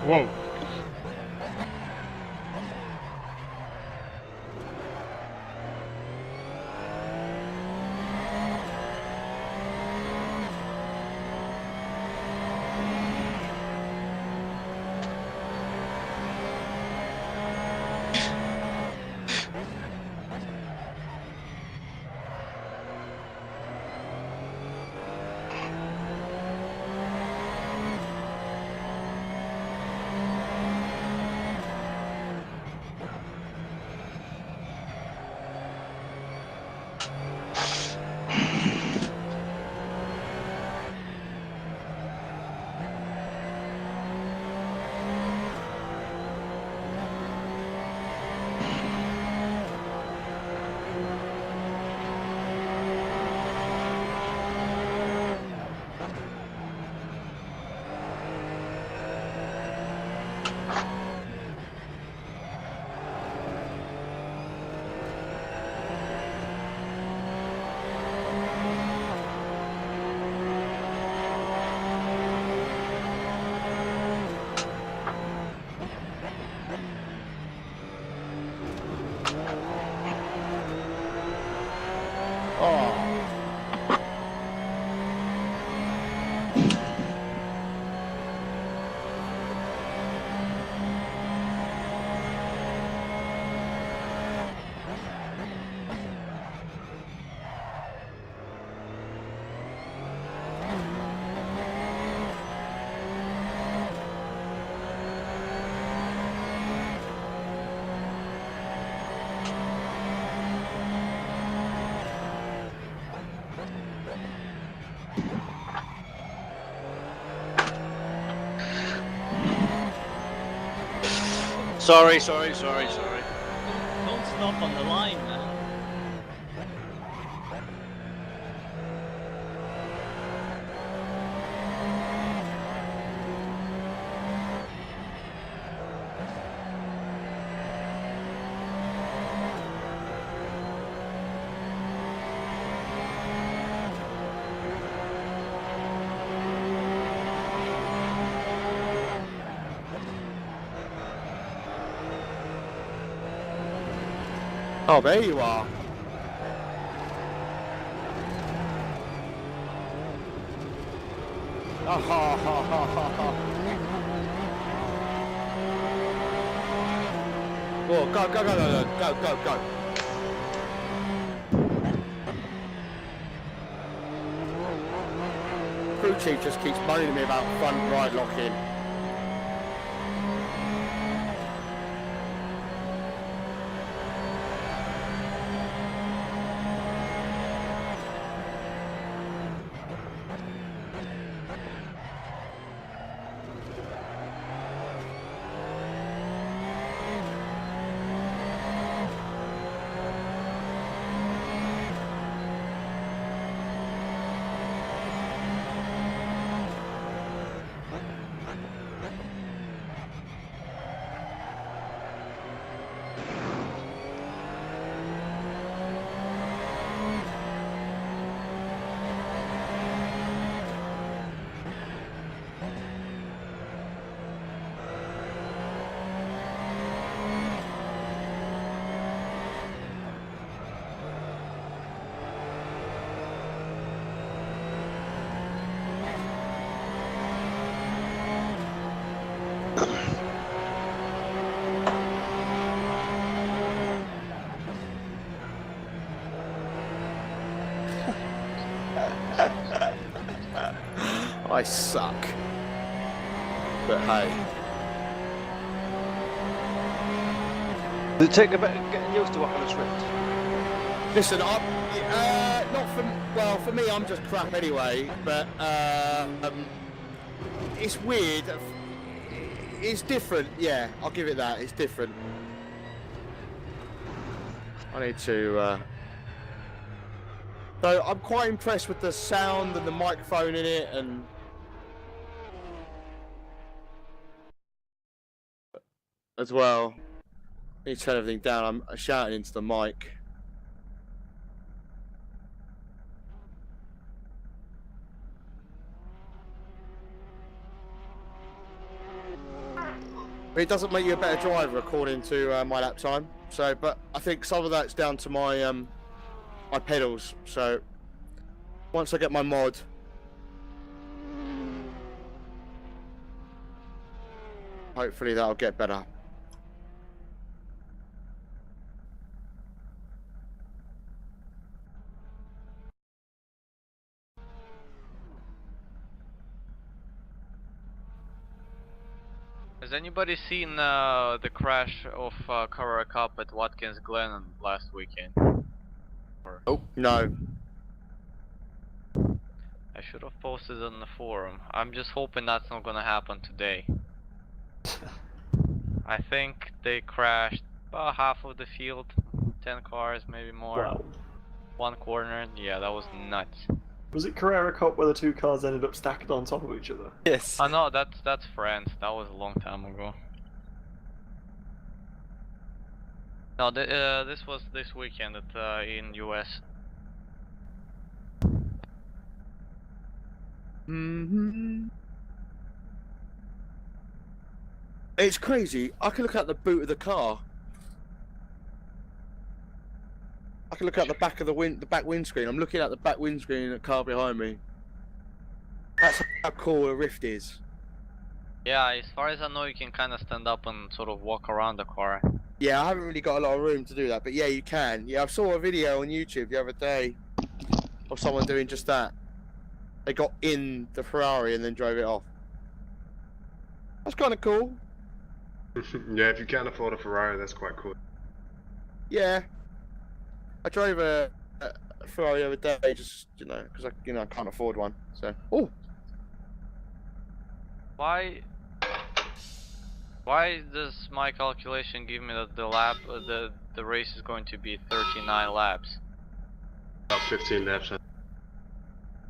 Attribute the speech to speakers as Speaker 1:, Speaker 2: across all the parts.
Speaker 1: Whoa.
Speaker 2: Sorry.
Speaker 3: Don't stop on the line, man.
Speaker 1: Oh, there you are. Oh, ha, ha, ha, ha, ha. Oh, go, go, go, go, go, go, go. Crew chief just keeps moaning to me about front right locking. I suck. But hey.
Speaker 2: Does it take a bit of getting used to working on script?
Speaker 1: Listen, not for me, I'm just crap anyway, but it's weird. It's different, yeah, I'll give it that, it's different. I need to, though I'm quite impressed with the sound and the microphone in it, and as well. I need to turn everything down, I'm shouting into the mic. It doesn't make you a better driver according to my lap time. So, but I think some of that's down to my my pedals. So once I get my mod, hopefully that'll get better.
Speaker 3: Has anybody seen the crash of Carrera Cup at Watkins Glen last weekend?
Speaker 1: Oh no.
Speaker 3: I should have posted on the forum. I'm just hoping that's not gonna happen today. I think they crashed about half of the field, 10 cars, maybe more.
Speaker 4: Wow.
Speaker 3: One corner, yeah, that was nuts.
Speaker 4: Was it Carrera Cup where the two cars ended up stacked on top of each other?
Speaker 2: Yes.
Speaker 3: Oh no, that's France. That was a long time ago. No, this was this weekend at in US.
Speaker 1: It's crazy. I can look out the boot of the car. I can look out the back of the back windscreen. I'm looking at the back windscreen of the car behind me. That's how cool a Rift is.
Speaker 3: Yeah, as far as I know, you can kind of stand up and sort of walk around the car.
Speaker 1: Yeah, I haven't really got a lot of room to do that, but yeah, you can. Yeah, I saw a video on YouTube the other day of someone doing just that. They got in the Ferrari and then drove it off. That's kind of cool.
Speaker 5: Yeah, if you can't afford a Ferrari, that's quite cool.
Speaker 1: Yeah. I drove a Ferrari the other day, just because I can't afford one. So,
Speaker 3: Why does my calculation give me that the race is going to be 39 laps?
Speaker 5: About 15 laps.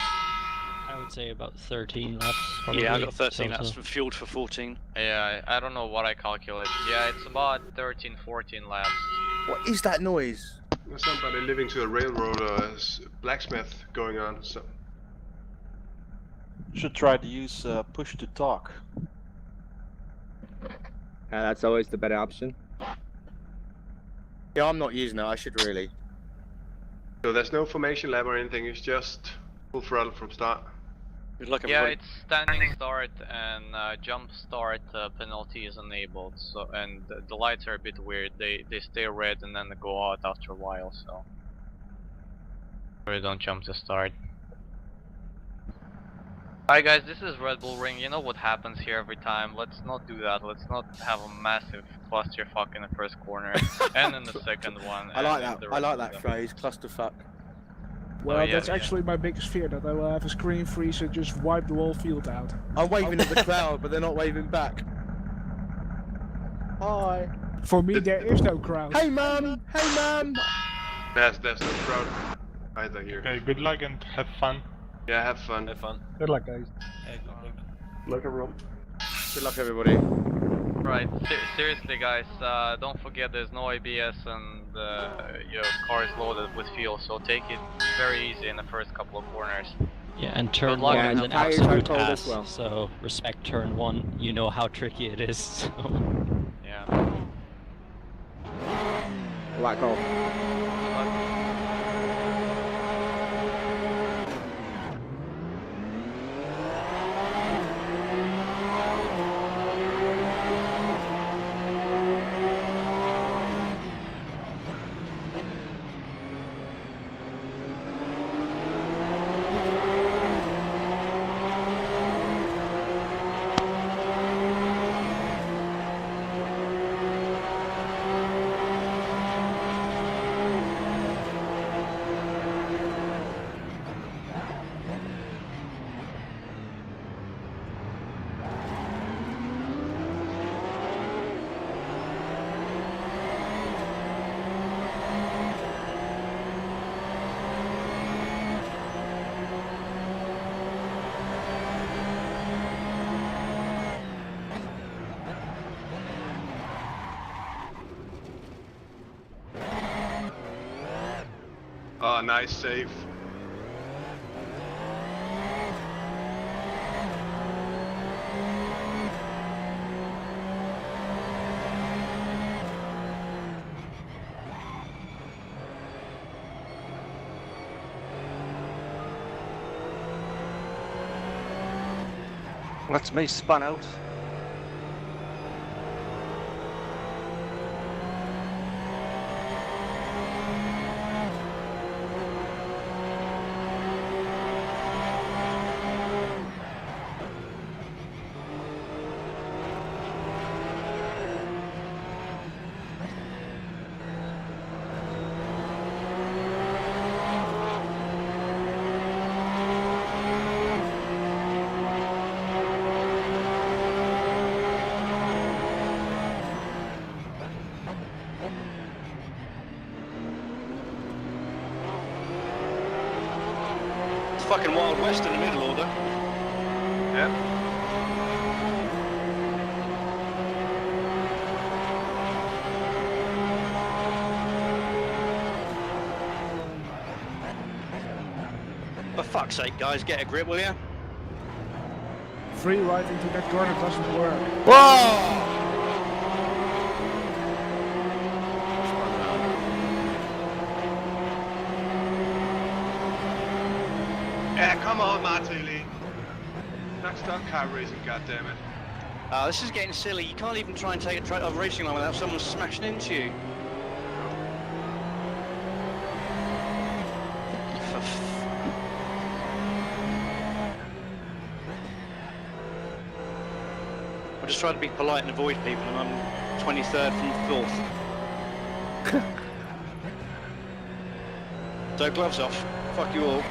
Speaker 6: I would say about 13 laps. Probably.
Speaker 2: Yeah, I got 13 laps
Speaker 6: Total.
Speaker 2: fueled for 14.
Speaker 3: Yeah, I don't know what I calculated. Yeah, it's about 13, 14 laps.
Speaker 1: what is that noise?
Speaker 5: There's somebody living to a railroad or a blacksmith going on. So
Speaker 7: Should try to use push to talk.
Speaker 8: That's always the better option.
Speaker 1: Yeah, I'm not using it. I should really.
Speaker 5: there's no formation lap or anything. It's just full throttle from start.
Speaker 2: Good luck,
Speaker 3: Yeah,
Speaker 2: everybody.
Speaker 3: it's standing start and jump start penalty is enabled. So and the lights are a bit weird. They stay red and then they go out after a while. So really don't jump to start. Hi guys, this is Red Bull Ring. You know what happens here every time. Let's not do that. Let's not have a massive clusterfuck in the first corner and in the second one.
Speaker 1: I like
Speaker 3: and
Speaker 1: that.
Speaker 3: the
Speaker 1: I like
Speaker 3: rest
Speaker 1: that
Speaker 3: of them.
Speaker 1: phrase, clusterfuck.
Speaker 9: Well,
Speaker 3: yeah,
Speaker 9: that's
Speaker 3: yeah.
Speaker 9: actually my biggest fear, that I will have a screen freeze and just wipe the whole field out.
Speaker 1: I'm waving at the crowd, but they're not waving back. Hi.
Speaker 9: For me, there is no crowd.
Speaker 1: Hey, mum. Hey, mum.
Speaker 5: There's no crowd either here.
Speaker 10: Okay, good luck and have fun.
Speaker 5: Yeah, have fun.
Speaker 2: Have fun.
Speaker 9: Good luck, guys.
Speaker 4: Look everyone.
Speaker 1: Good luck, everybody.
Speaker 3: Right, seriously guys, don't forget there's no ABS and your car is loaded with fuel, so take it very easy in the first couple of corners.
Speaker 6: Yeah, and turn
Speaker 3: luck.
Speaker 6: 1
Speaker 3: Yeah,
Speaker 6: is
Speaker 3: and
Speaker 6: an
Speaker 8: tires are
Speaker 6: absolute
Speaker 8: cold as
Speaker 6: ass,
Speaker 8: well.
Speaker 6: so respect turn 1, you know how tricky it is. So.
Speaker 3: Yeah.
Speaker 8: Black hole.
Speaker 5: Oh, nice save.
Speaker 7: That's me spun out. Fucking Wild West in the middle order.
Speaker 5: Yep.
Speaker 7: For fuck's sake, guys, get a grip, will you?
Speaker 9: Free ride into that corner doesn't work.
Speaker 1: Whoa!
Speaker 5: Yeah, come on, Martelli. That's not car racing, goddammit.
Speaker 7: This is getting silly. You can't even try and take a racing line without someone smashing into you. I just try to be polite and avoid people, and I'm 23rd from 4th. So gloves off. Fuck you all.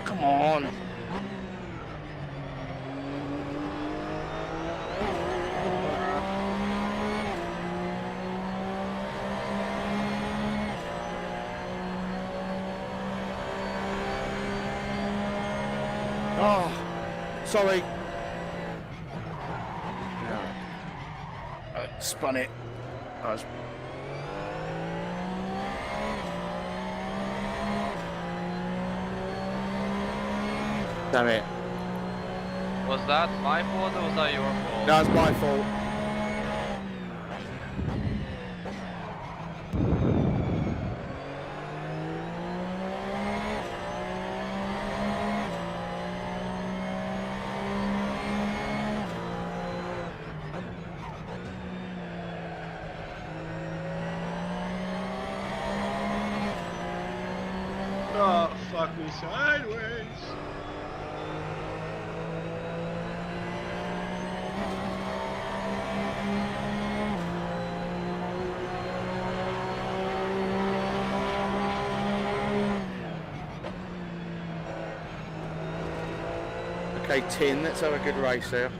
Speaker 1: Come on. Oh, sorry. I spun it. I was... Damn it.
Speaker 3: Was that my fault or was that your fault?
Speaker 1: That was my fault.
Speaker 5: Oh, fuck me sideways.
Speaker 1: Okay, Tin, let's have a good race here.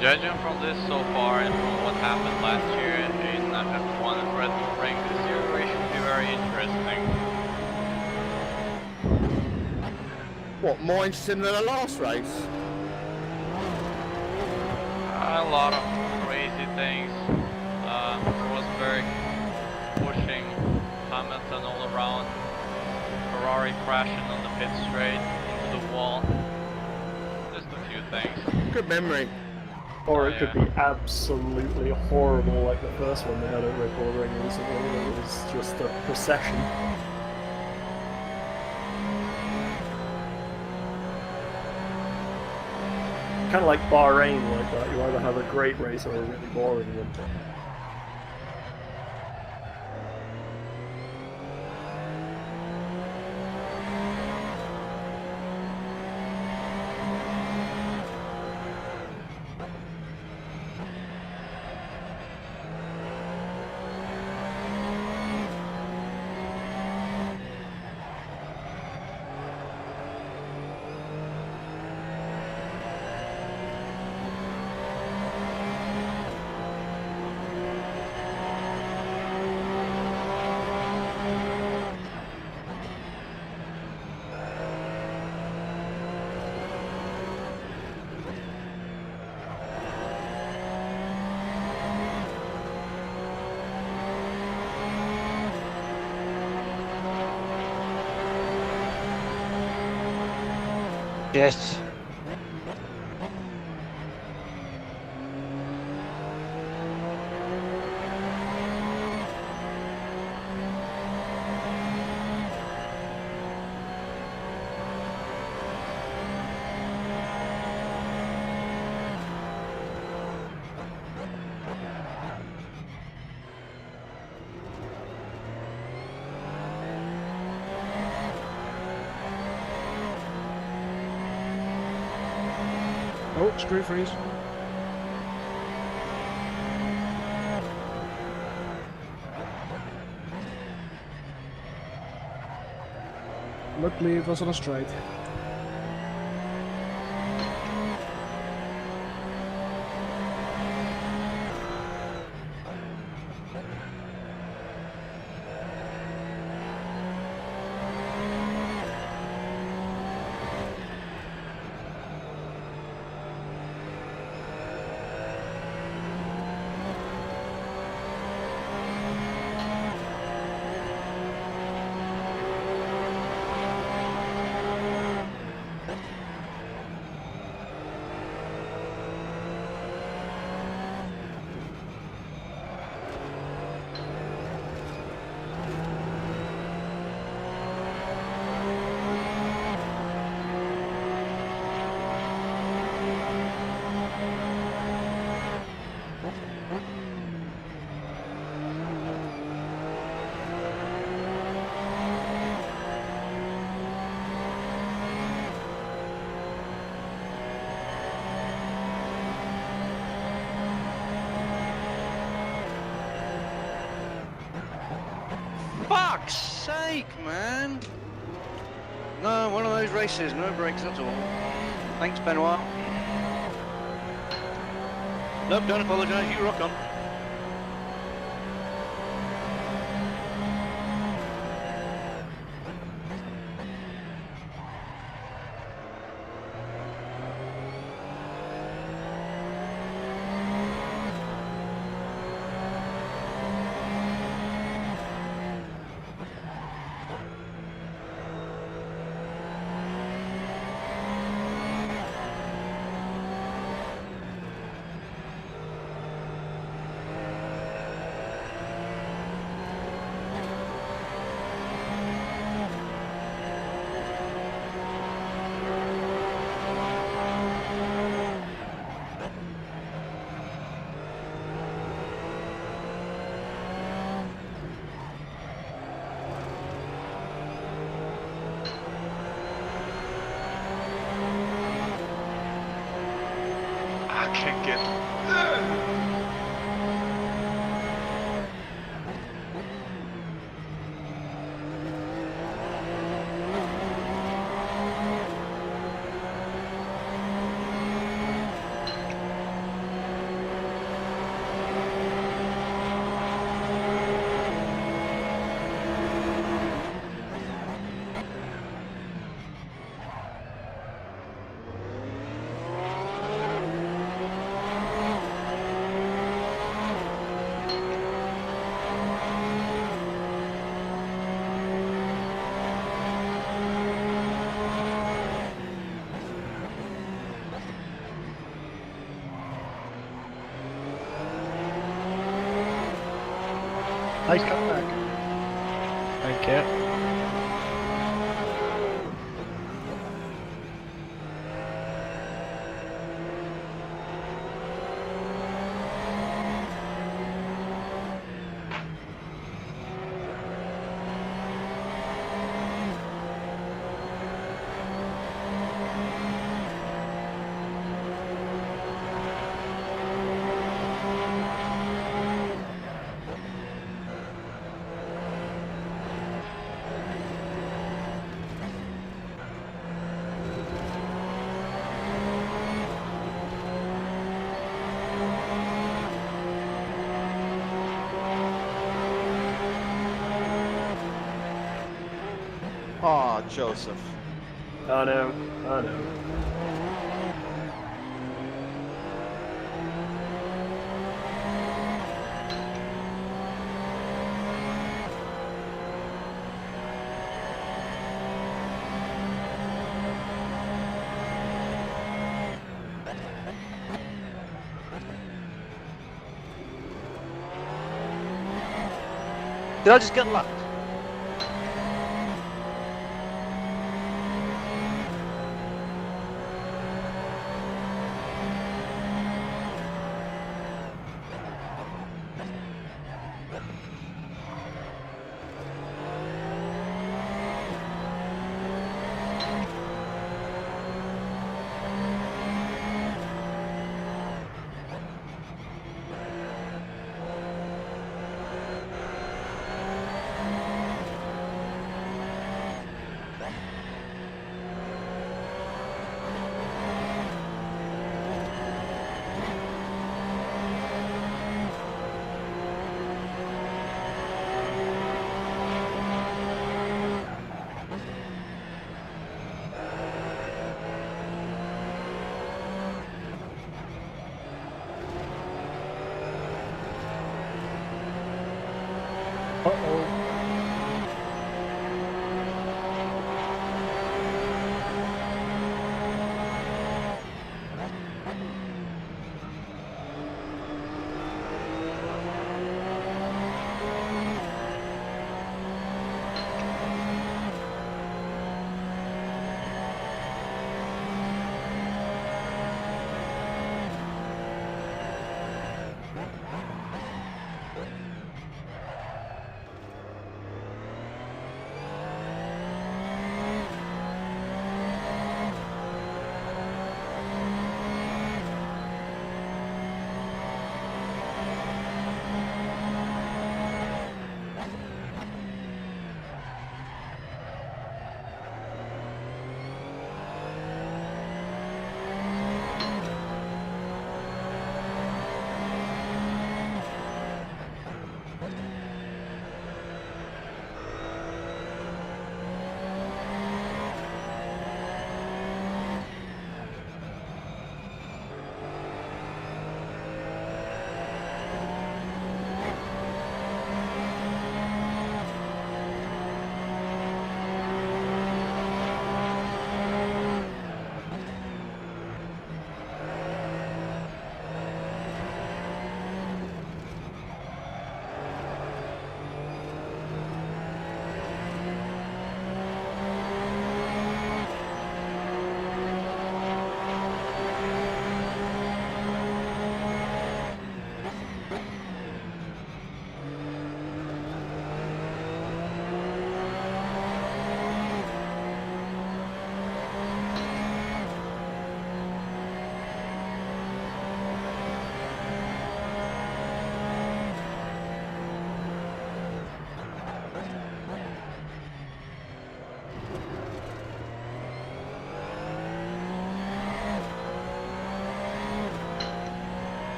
Speaker 3: Judging from this so far and from what happened last year in F1 and Red Bull Ring, this year race should be very interesting.
Speaker 1: What, mine's similar to the last race?
Speaker 3: A lot of crazy things. Rosberg pushing Hamilton all around. Ferrari crashing on the pit straight into the wall. Just a few things.
Speaker 1: Good memory.
Speaker 4: Or
Speaker 3: Oh,
Speaker 4: it could
Speaker 3: yeah.
Speaker 4: be absolutely horrible like the first one they had at Red Bull Ring recently. It was just a procession. Kind of like Bahrain like that. You either have a great race or a really boring one.
Speaker 2: Yes.
Speaker 9: Oh, screw freeze. Luckily it was on a straight.
Speaker 7: Fuck's sake, man! No, one of those races, no brakes at all. Thanks, Benoit. Nope, don't apologise, you rock on.
Speaker 2: Nice comeback.
Speaker 9: Thank you.
Speaker 2: Aw, Joseph.
Speaker 4: I know, I know.
Speaker 2: Did I just get lapped?
Speaker 9: Uh-oh.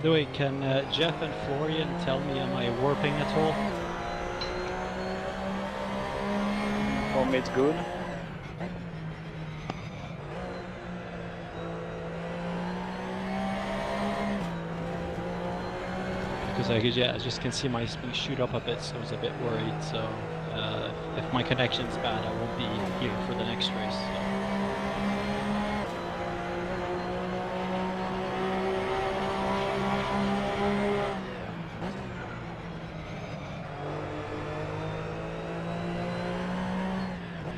Speaker 6: The way, can Jeff and Florian tell me, am I warping at all?
Speaker 9: For me, it's good.
Speaker 6: Because I just can see my speed shoot up a bit, so I was a bit worried. So if my connection's bad, I won't be here for the next race.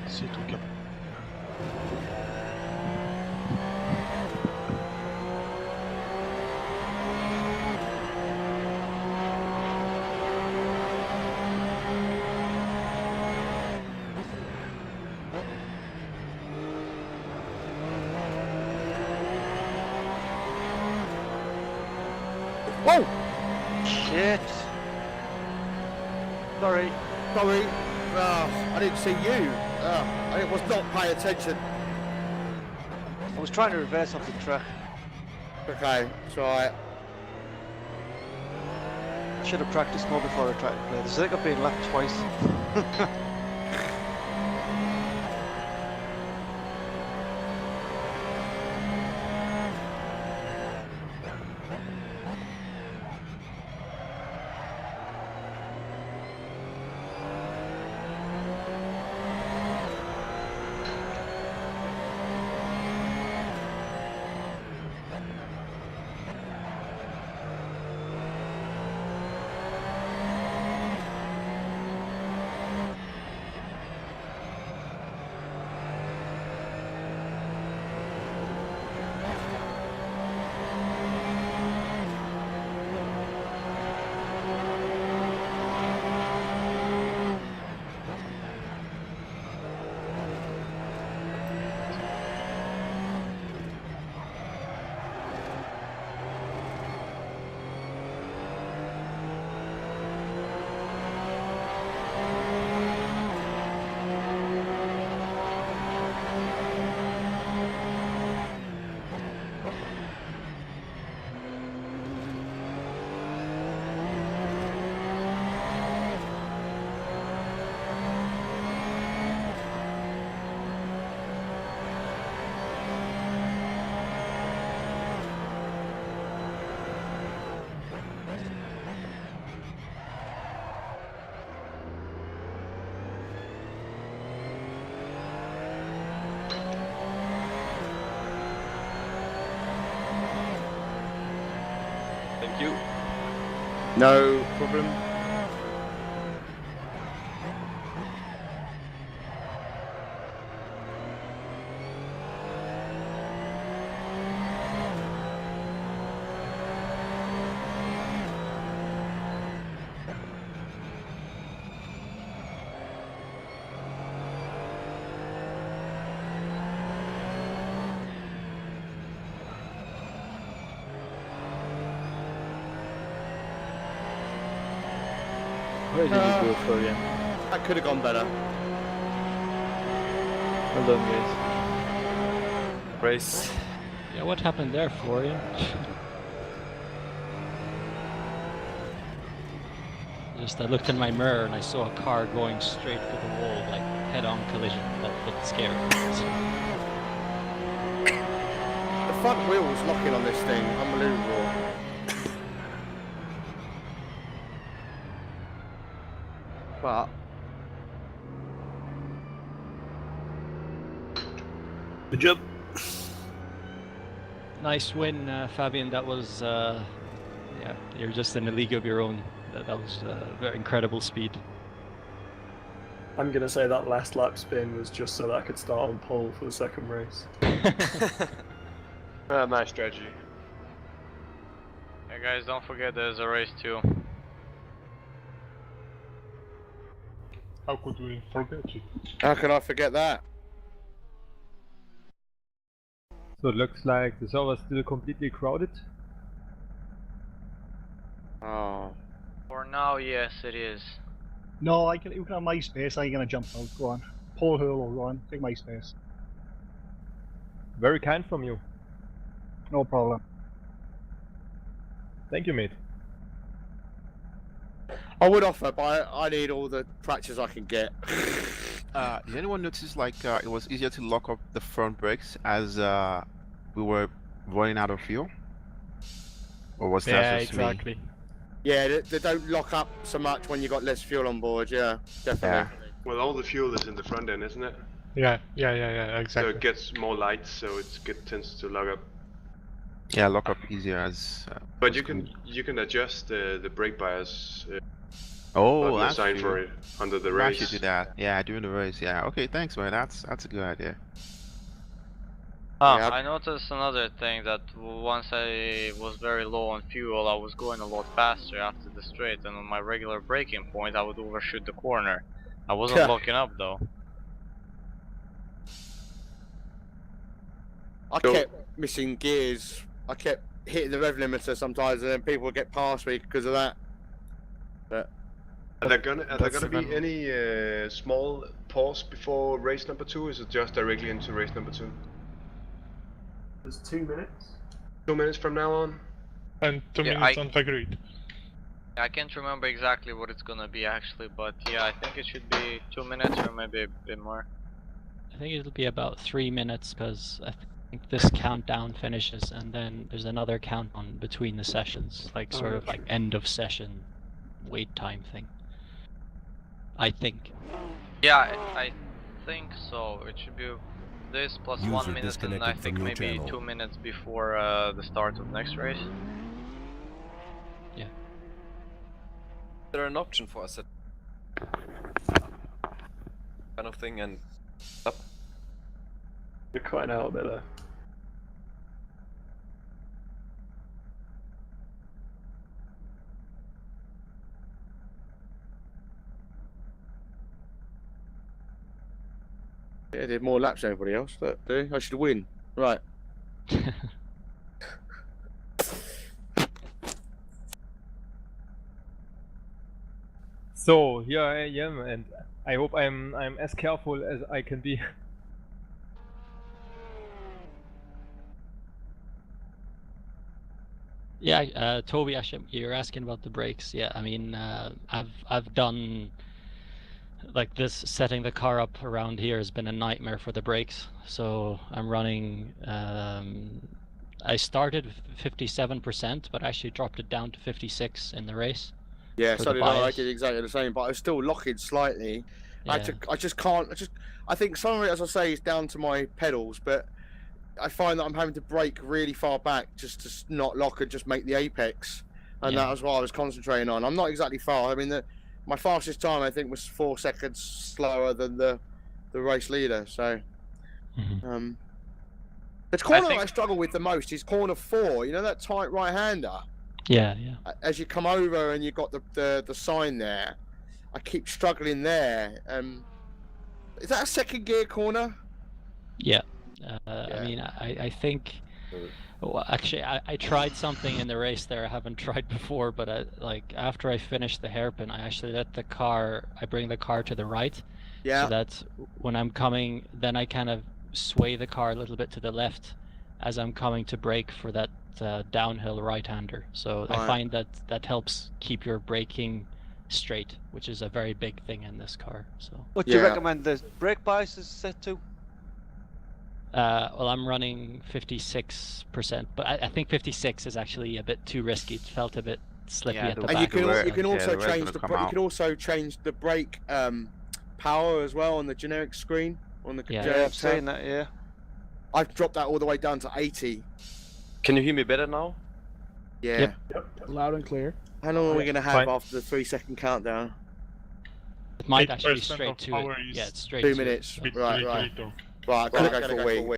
Speaker 6: So.
Speaker 1: Whoa!
Speaker 2: Shit! Sorry.
Speaker 1: Sorry. I didn't see you. I was not paying attention.
Speaker 2: I was trying to reverse off the track.
Speaker 1: Okay, it's alright.
Speaker 2: I should have practiced more before I tried to play this. I think I've been lapped twice.
Speaker 10: Thank you.
Speaker 1: No problem.
Speaker 2: Where did you go, Florian?
Speaker 1: That could have gone better.
Speaker 2: Well done, guys.
Speaker 10: Race.
Speaker 6: Yeah, what happened there, Florian? I looked in my mirror and I saw a car going straight for the wall, like head-on collision. That looked scary.
Speaker 1: The front wheel was locking on this thing. Unbelievable. But
Speaker 5: Good job.
Speaker 6: Nice win, Fabian. That was, yeah, you're just in a league of your own. That was very incredible speed.
Speaker 4: I'm gonna say that last lap spin was just so that I could start on pole for the second race.
Speaker 10: Nice strategy.
Speaker 3: Hey guys, don't forget there's a race too.
Speaker 5: How could we forget it?
Speaker 1: how can I forget that?
Speaker 11: So it looks like the server is still completely crowded.
Speaker 1: Oh.
Speaker 3: For now, yes, it is.
Speaker 9: No, you can have my space. I'm gonna jump out. Go on. Paul Hurl will run. Take my space.
Speaker 11: Very kind from you.
Speaker 9: No problem.
Speaker 11: Thank you, mate.
Speaker 1: I would offer, but I need all the practice I can get.
Speaker 12: Did anyone notice like it was easier to lock up the front brakes as we were running out of fuel? Or was that just me?
Speaker 1: Yeah, they don't lock up so much when you got less fuel on board. Yeah, definitely.
Speaker 5: Well, all the fuel is in the front end, isn't it?
Speaker 4: Yeah,
Speaker 5: So
Speaker 4: exactly.
Speaker 5: it gets more light, so tends to lock up.
Speaker 12: Yeah, lock up easier as.
Speaker 5: But you can adjust the brake bias
Speaker 12: Oh,
Speaker 5: button
Speaker 12: that's
Speaker 5: assigned for
Speaker 12: true.
Speaker 5: it under the
Speaker 12: I
Speaker 5: race.
Speaker 12: should do that. Yeah, during the race. Yeah. Okay, thanks, man. That's a good idea.
Speaker 1: Yeah.
Speaker 3: I noticed another thing that once I was very low on fuel, I was going a lot faster after the straight, and on my regular braking point, I would overshoot the corner. I wasn't
Speaker 1: Yeah.
Speaker 3: locking up though.
Speaker 1: I kept missing gears. I kept hitting the rev limiter sometimes, and then people would get past me because of that. But
Speaker 5: Are there gonna
Speaker 2: That's
Speaker 5: be
Speaker 2: even-
Speaker 5: any small pause before race number 2? Is it just directly into race number 2?
Speaker 4: There's 2 minutes.
Speaker 5: 2 minutes from now on.
Speaker 4: And 2
Speaker 3: Yeah,
Speaker 4: minutes on the grid.
Speaker 3: I can't remember exactly what it's gonna be actually, but yeah, I think it should be 2 minutes or maybe a bit more.
Speaker 6: I think it'll be about 3 minutes because I think this countdown finishes and then there's another countdown between the sessions, like sort of like end of session wait time thing. I think.
Speaker 3: Yeah, I think so. It should be this plus 1
Speaker 13: User
Speaker 3: minute and I
Speaker 13: disconnected
Speaker 3: think
Speaker 13: from your
Speaker 3: maybe
Speaker 13: channel.
Speaker 3: 2 minutes before the start of next race.
Speaker 6: Yeah.
Speaker 10: Is there an option for us? Kind of thing and up.
Speaker 4: You're cutting out a bit there.
Speaker 1: yeah, I did more laps than everybody else. Look, dude, I should win. Right.
Speaker 11: So here I am, and I hope I'm as careful as I can be.
Speaker 6: Yeah, Toby, actually, you're asking about the brakes. Yeah, I mean, I've done like this. Setting the car up around here has been a nightmare for the brakes. So I'm running. I started 57%, but actually dropped it down to 56 in the race.
Speaker 1: Yeah,
Speaker 6: For
Speaker 1: so
Speaker 6: the
Speaker 1: did I. I
Speaker 6: bias.
Speaker 1: did exactly the same, but I was still locking slightly.
Speaker 6: Yeah.
Speaker 1: I just can't. I think some of it, as I say, is down to my pedals, but I find that I'm having to brake really far back just to not lock and just make the apex, and
Speaker 6: Yeah.
Speaker 1: that was what I was concentrating on. I'm not exactly far. I mean, my fastest time I think was 4 seconds slower than the race leader. So,
Speaker 6: Mhm.
Speaker 1: the corner
Speaker 3: think-
Speaker 1: I struggle with the most is corner 4. You know that tight right-hander.
Speaker 6: Yeah, yeah.
Speaker 1: As you come over and you've got the sign there, I keep struggling there. Is that a second gear corner?
Speaker 6: Yeah. I mean, I think. Well, actually, I tried something in the race there I haven't tried before, but like after I finish the hairpin, I actually I bring the car to the right,
Speaker 1: Yeah.
Speaker 6: so that when I'm coming, then I kind of sway the car a little bit to the left as I'm coming to brake for that downhill right-hander. So I
Speaker 1: Right.
Speaker 6: find that helps keep your braking straight, which is a very big thing in this car. So.
Speaker 2: What do you
Speaker 1: Yeah.
Speaker 2: recommend the brake bias is set to?
Speaker 6: Well, I'm running 56%, but I think 56 is actually a bit too risky. It felt a bit slippy
Speaker 12: Yeah,
Speaker 6: at the
Speaker 12: the-
Speaker 6: back.
Speaker 1: And you can
Speaker 12: where-
Speaker 1: you can
Speaker 12: yeah,
Speaker 1: also
Speaker 12: the red's
Speaker 1: change
Speaker 12: gonna
Speaker 1: the
Speaker 12: come
Speaker 1: you
Speaker 12: out.
Speaker 1: can also change the brake power as well on the generic screen on the
Speaker 6: Yeah.
Speaker 1: generic
Speaker 2: Yeah, I've
Speaker 1: tab.
Speaker 2: seen that. Yeah.
Speaker 1: I've dropped that all the way down to 80.
Speaker 10: Can you hear me better now?
Speaker 1: Yeah.
Speaker 6: Yep.
Speaker 4: Loud and clear.
Speaker 1: How long are we gonna have
Speaker 11: Fine.
Speaker 1: after the 3-second countdown?
Speaker 6: It might actually be
Speaker 4: 8%
Speaker 6: straight
Speaker 4: of
Speaker 6: to
Speaker 4: power
Speaker 6: it.
Speaker 4: is
Speaker 6: Yeah, it's straight
Speaker 1: 2
Speaker 6: to it,
Speaker 1: minutes.
Speaker 6: so-
Speaker 1: Right. Right, I gotta go for a wee.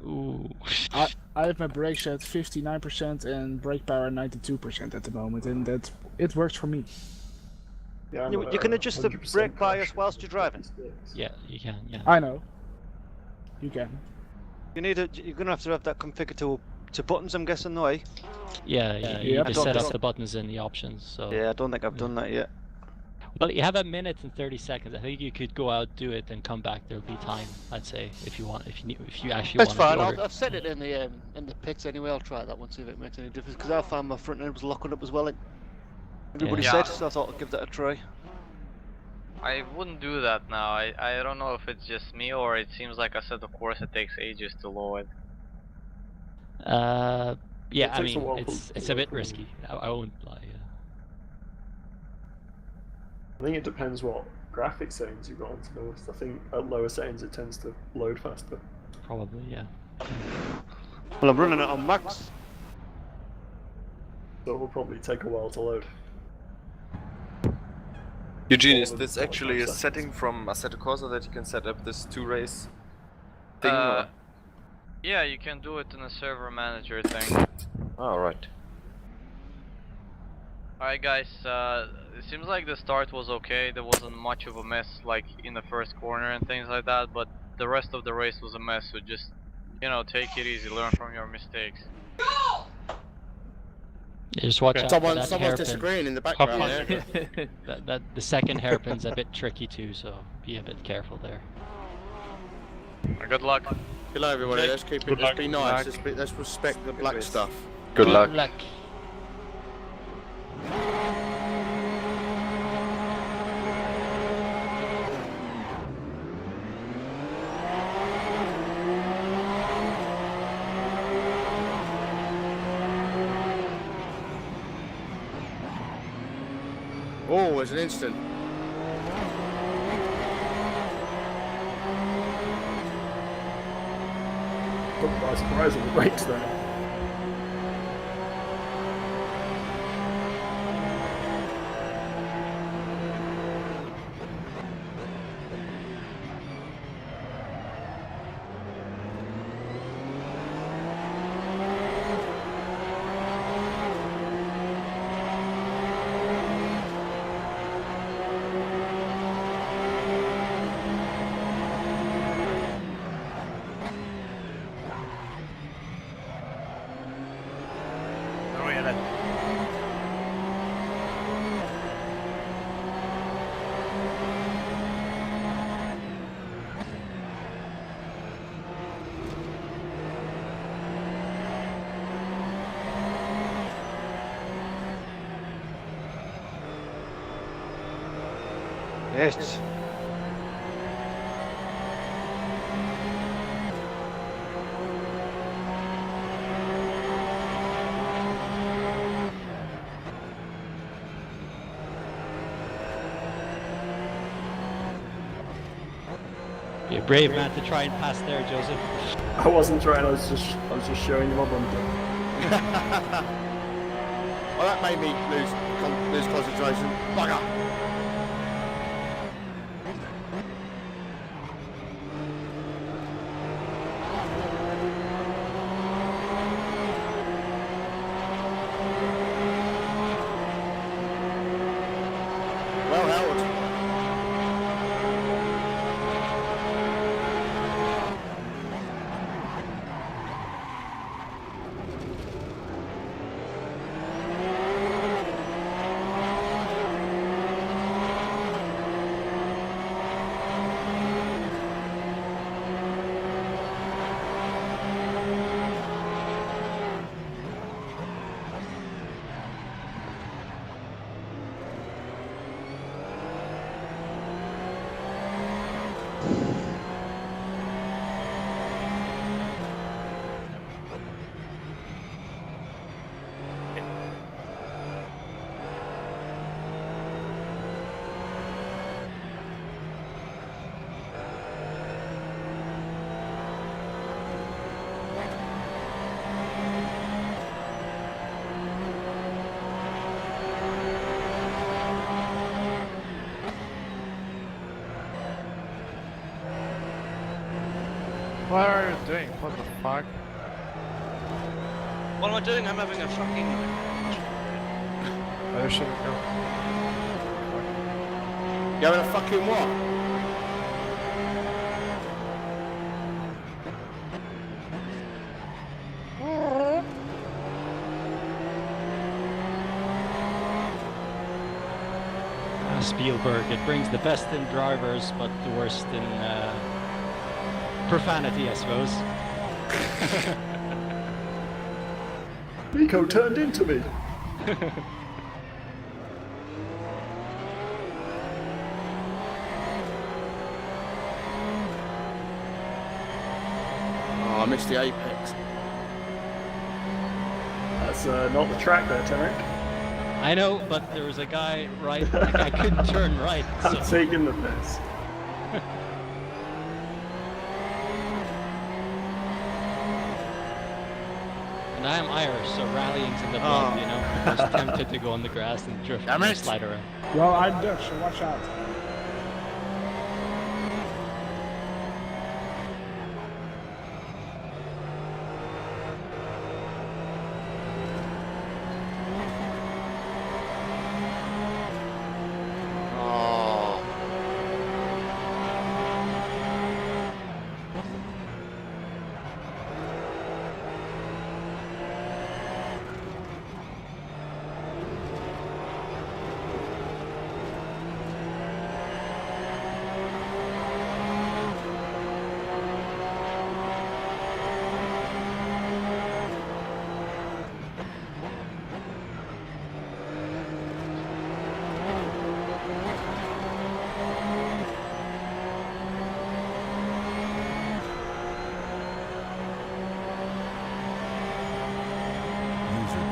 Speaker 6: Ooh.
Speaker 4: I have my brakes at 59% and brake power 92% at the moment, and it works for me. Yeah,
Speaker 2: You can adjust the brake bias whilst you're driving.
Speaker 6: Yeah, you can. Yeah.
Speaker 4: I know. You can.
Speaker 2: You're gonna have that configured to buttons, I'm guessing, though. Eh?
Speaker 6: Yeah, you
Speaker 4: Yep.
Speaker 6: need to set up the buttons in the options. So.
Speaker 2: Yeah, I don't think I've done that yet.
Speaker 6: Well, you have a minute and 30 seconds. I think you could go out, do it, and come back. There'll be time, I'd say, if you want, if you actually
Speaker 14: That's
Speaker 6: want
Speaker 14: fine.
Speaker 6: to.
Speaker 14: I've set it in the pits anyway. I'll try that one, see if it makes any difference. Because I found my front end was locking up as well. Everybody
Speaker 3: Yeah.
Speaker 14: said, so I thought I'd give that a try.
Speaker 3: I wouldn't do that now. I don't know if it's just me or it seems like Assetto Corsa takes ages to load.
Speaker 6: Yeah,
Speaker 4: It
Speaker 6: I
Speaker 4: takes a
Speaker 6: mean,
Speaker 4: while
Speaker 6: it's a bit risky. I won't lie.
Speaker 4: I think it depends what
Speaker 13: graphic settings you've got on, to be honest. I think at lower settings it tends to load faster.
Speaker 6: Probably, yeah.
Speaker 14: Well, I'm running it on max.
Speaker 13: So it will probably take a while to load.
Speaker 10: Eugene, is this actually a setting from Assetto Corsa that you can set up this 2-race thing? Or?
Speaker 3: Yeah, you can do it in a server manager thing.
Speaker 10: Alright.
Speaker 3: Alright guys, it seems like the start was okay, there wasn't much of a mess like in the first corner and things like that, but the rest of the race was a mess, so just, you know, take it easy, learn from your mistakes.
Speaker 6: Yeah, just watch out for that
Speaker 1: Someone's
Speaker 6: hairpin.
Speaker 1: disagreeing in the background there.
Speaker 6: The second hairpin's a bit tricky too, so be a bit careful there.
Speaker 3: Good luck.
Speaker 1: Good luck everybody, let's keep it, let's be nice, let's respect the black stuff.
Speaker 10: Good luck.
Speaker 1: Oh, there's an instant.
Speaker 13: Took by surprise on the brakes there.
Speaker 14: Yes.
Speaker 6: You're a brave man to try and pass there, Joseph.
Speaker 13: I wasn't trying, I was just showing you my bumper.
Speaker 1: Well, that made me lose concentration. Bugger! Well held.
Speaker 2: What are you doing? What the fuck?
Speaker 7: What am I doing? I'm having a fucking...
Speaker 2: I should go.
Speaker 1: You having a fucking what?
Speaker 6: Spielberg, it brings the best in drivers, but the worst in profanity, I suppose.
Speaker 13: Nico turned into me.
Speaker 1: Oh, I missed the apex.
Speaker 13: That's not the track there, Tarek.
Speaker 6: I know, but there was a guy right. I couldn't turn right.
Speaker 13: I'm
Speaker 6: So.
Speaker 13: taking the piss.
Speaker 6: And I am Irish, so rallying's in the blood, you know. I was tempted to go on the grass and drift and slide around.
Speaker 4: Well, I'm Dutch, so watch out.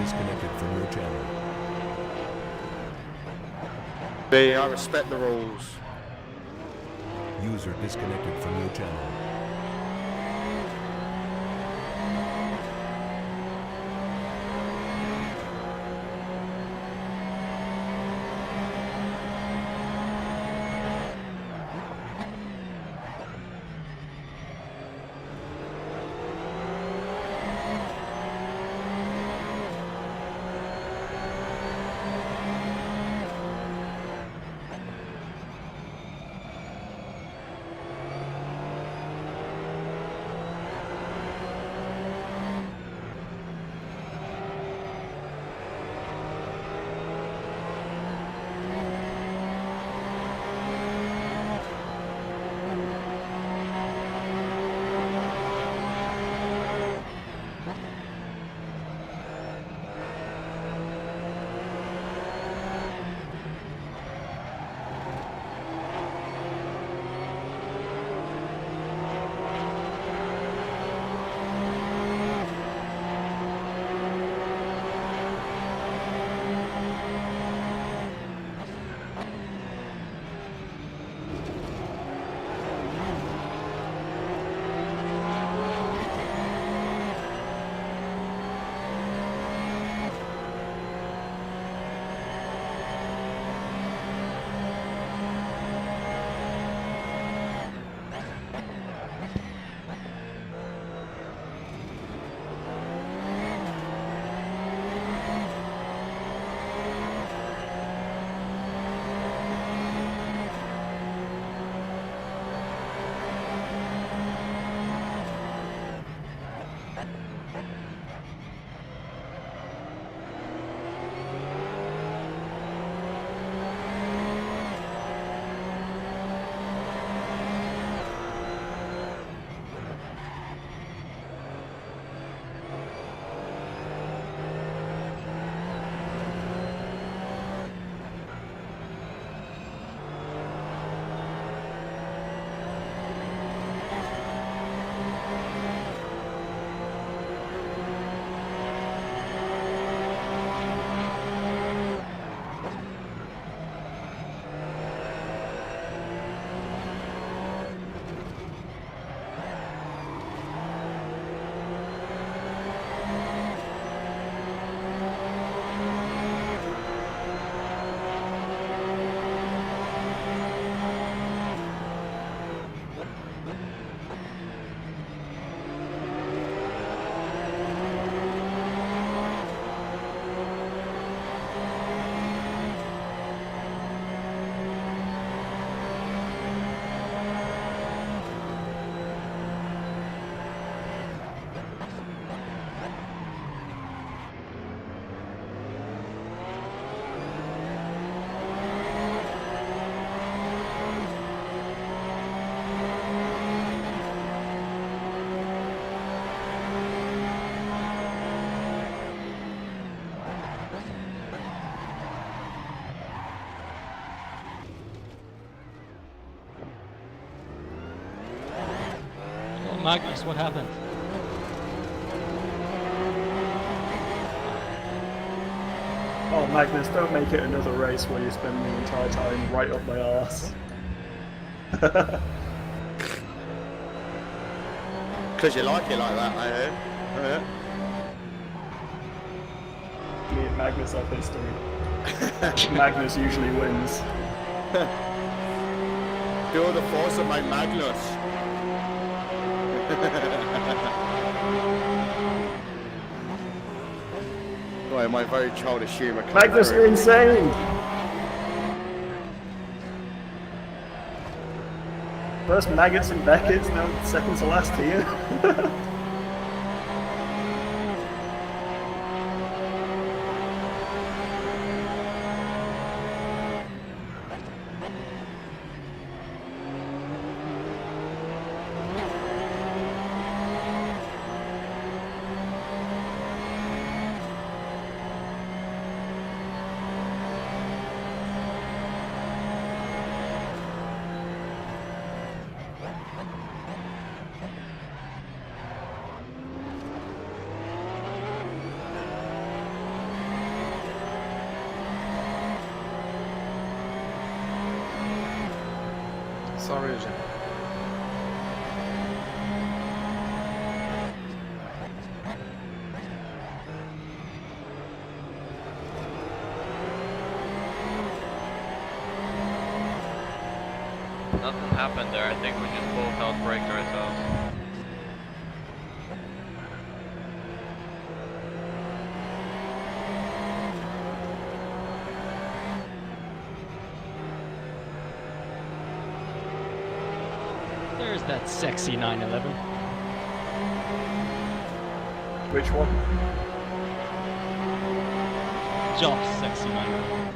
Speaker 15: Disconnected from your channel.
Speaker 1: B, I respect the rules.
Speaker 15: User disconnected from your channel.
Speaker 6: Magnus, what happened?
Speaker 13: Oh, Magnus, don't make it another race where you spend the entire time right up my arse.
Speaker 1: Because you like it like that, I know.
Speaker 13: Me and Magnus have history. Magnus usually wins.
Speaker 1: Feel the force of my Magnus. Boy, my very childish humour.
Speaker 13: Magnus, you're insane! First maggots and Beckett's, now second to last here.
Speaker 2: Sorry, Eugene.
Speaker 3: Nothing happened there. I think we just both outbraked ourselves.
Speaker 6: There's that sexy 911.
Speaker 13: Which one?
Speaker 6: Just sexy 911.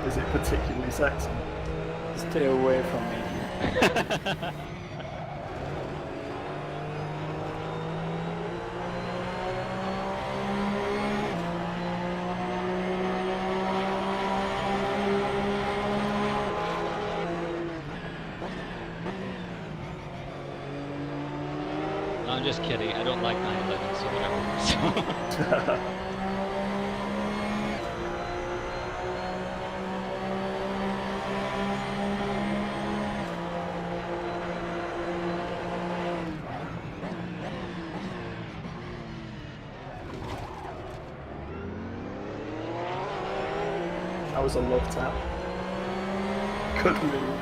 Speaker 13: Is it particularly sexy?
Speaker 4: Stay away from me.
Speaker 6: No, I'm just kidding. I don't like 911, so whatever.
Speaker 13: That was a love tap. Good move.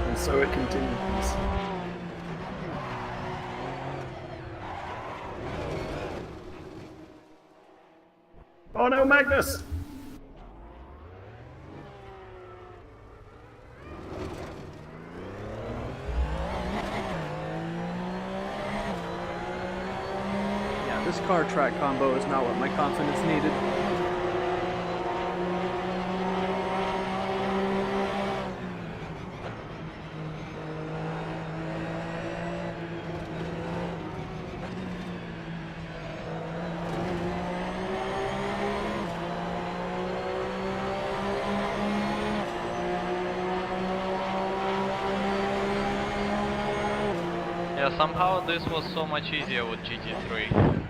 Speaker 13: And so it continues. Oh no, Magnus!
Speaker 16: Yeah, this car track combo is not what my confidence needed.
Speaker 3: Yeah, somehow this was so much easier with GT3.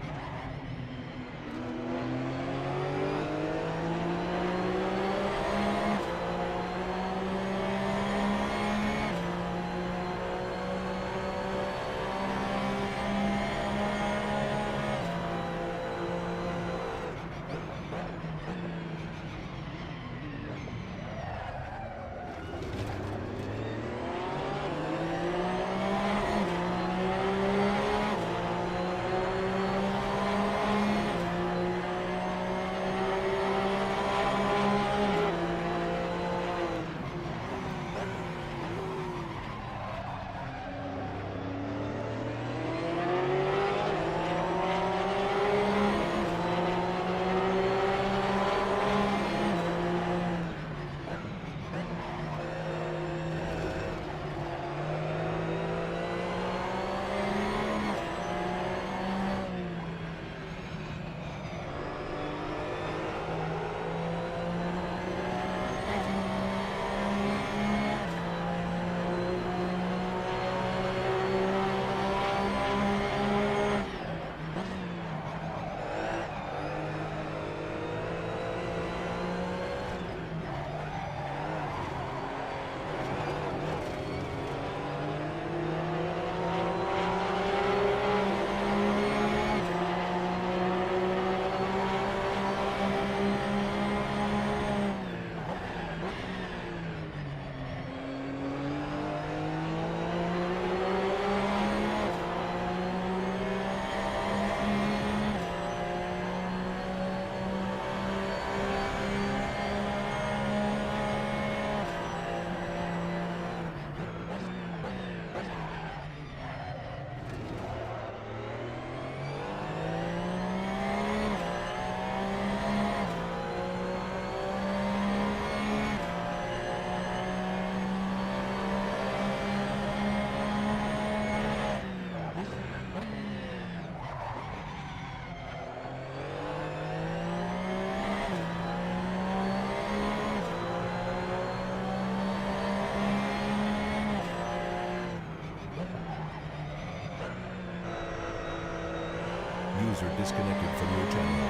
Speaker 15: User disconnected from your channel.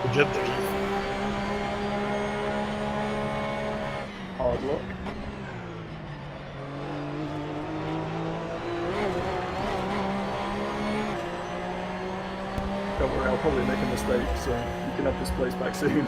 Speaker 13: Good job, Dave. Hard luck. Don't worry, I'll probably make a mistake, so you can have this place back soon.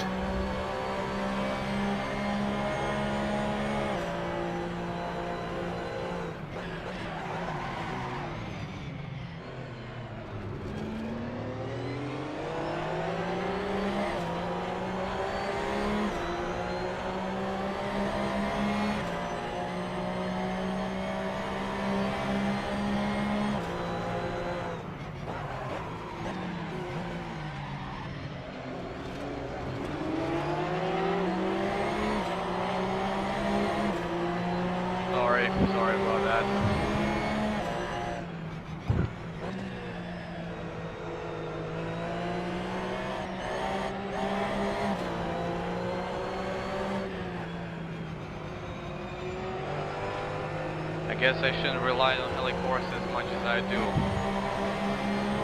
Speaker 3: Sorry about that. I guess I shouldn't rely on Assetto Corsa as much as I do.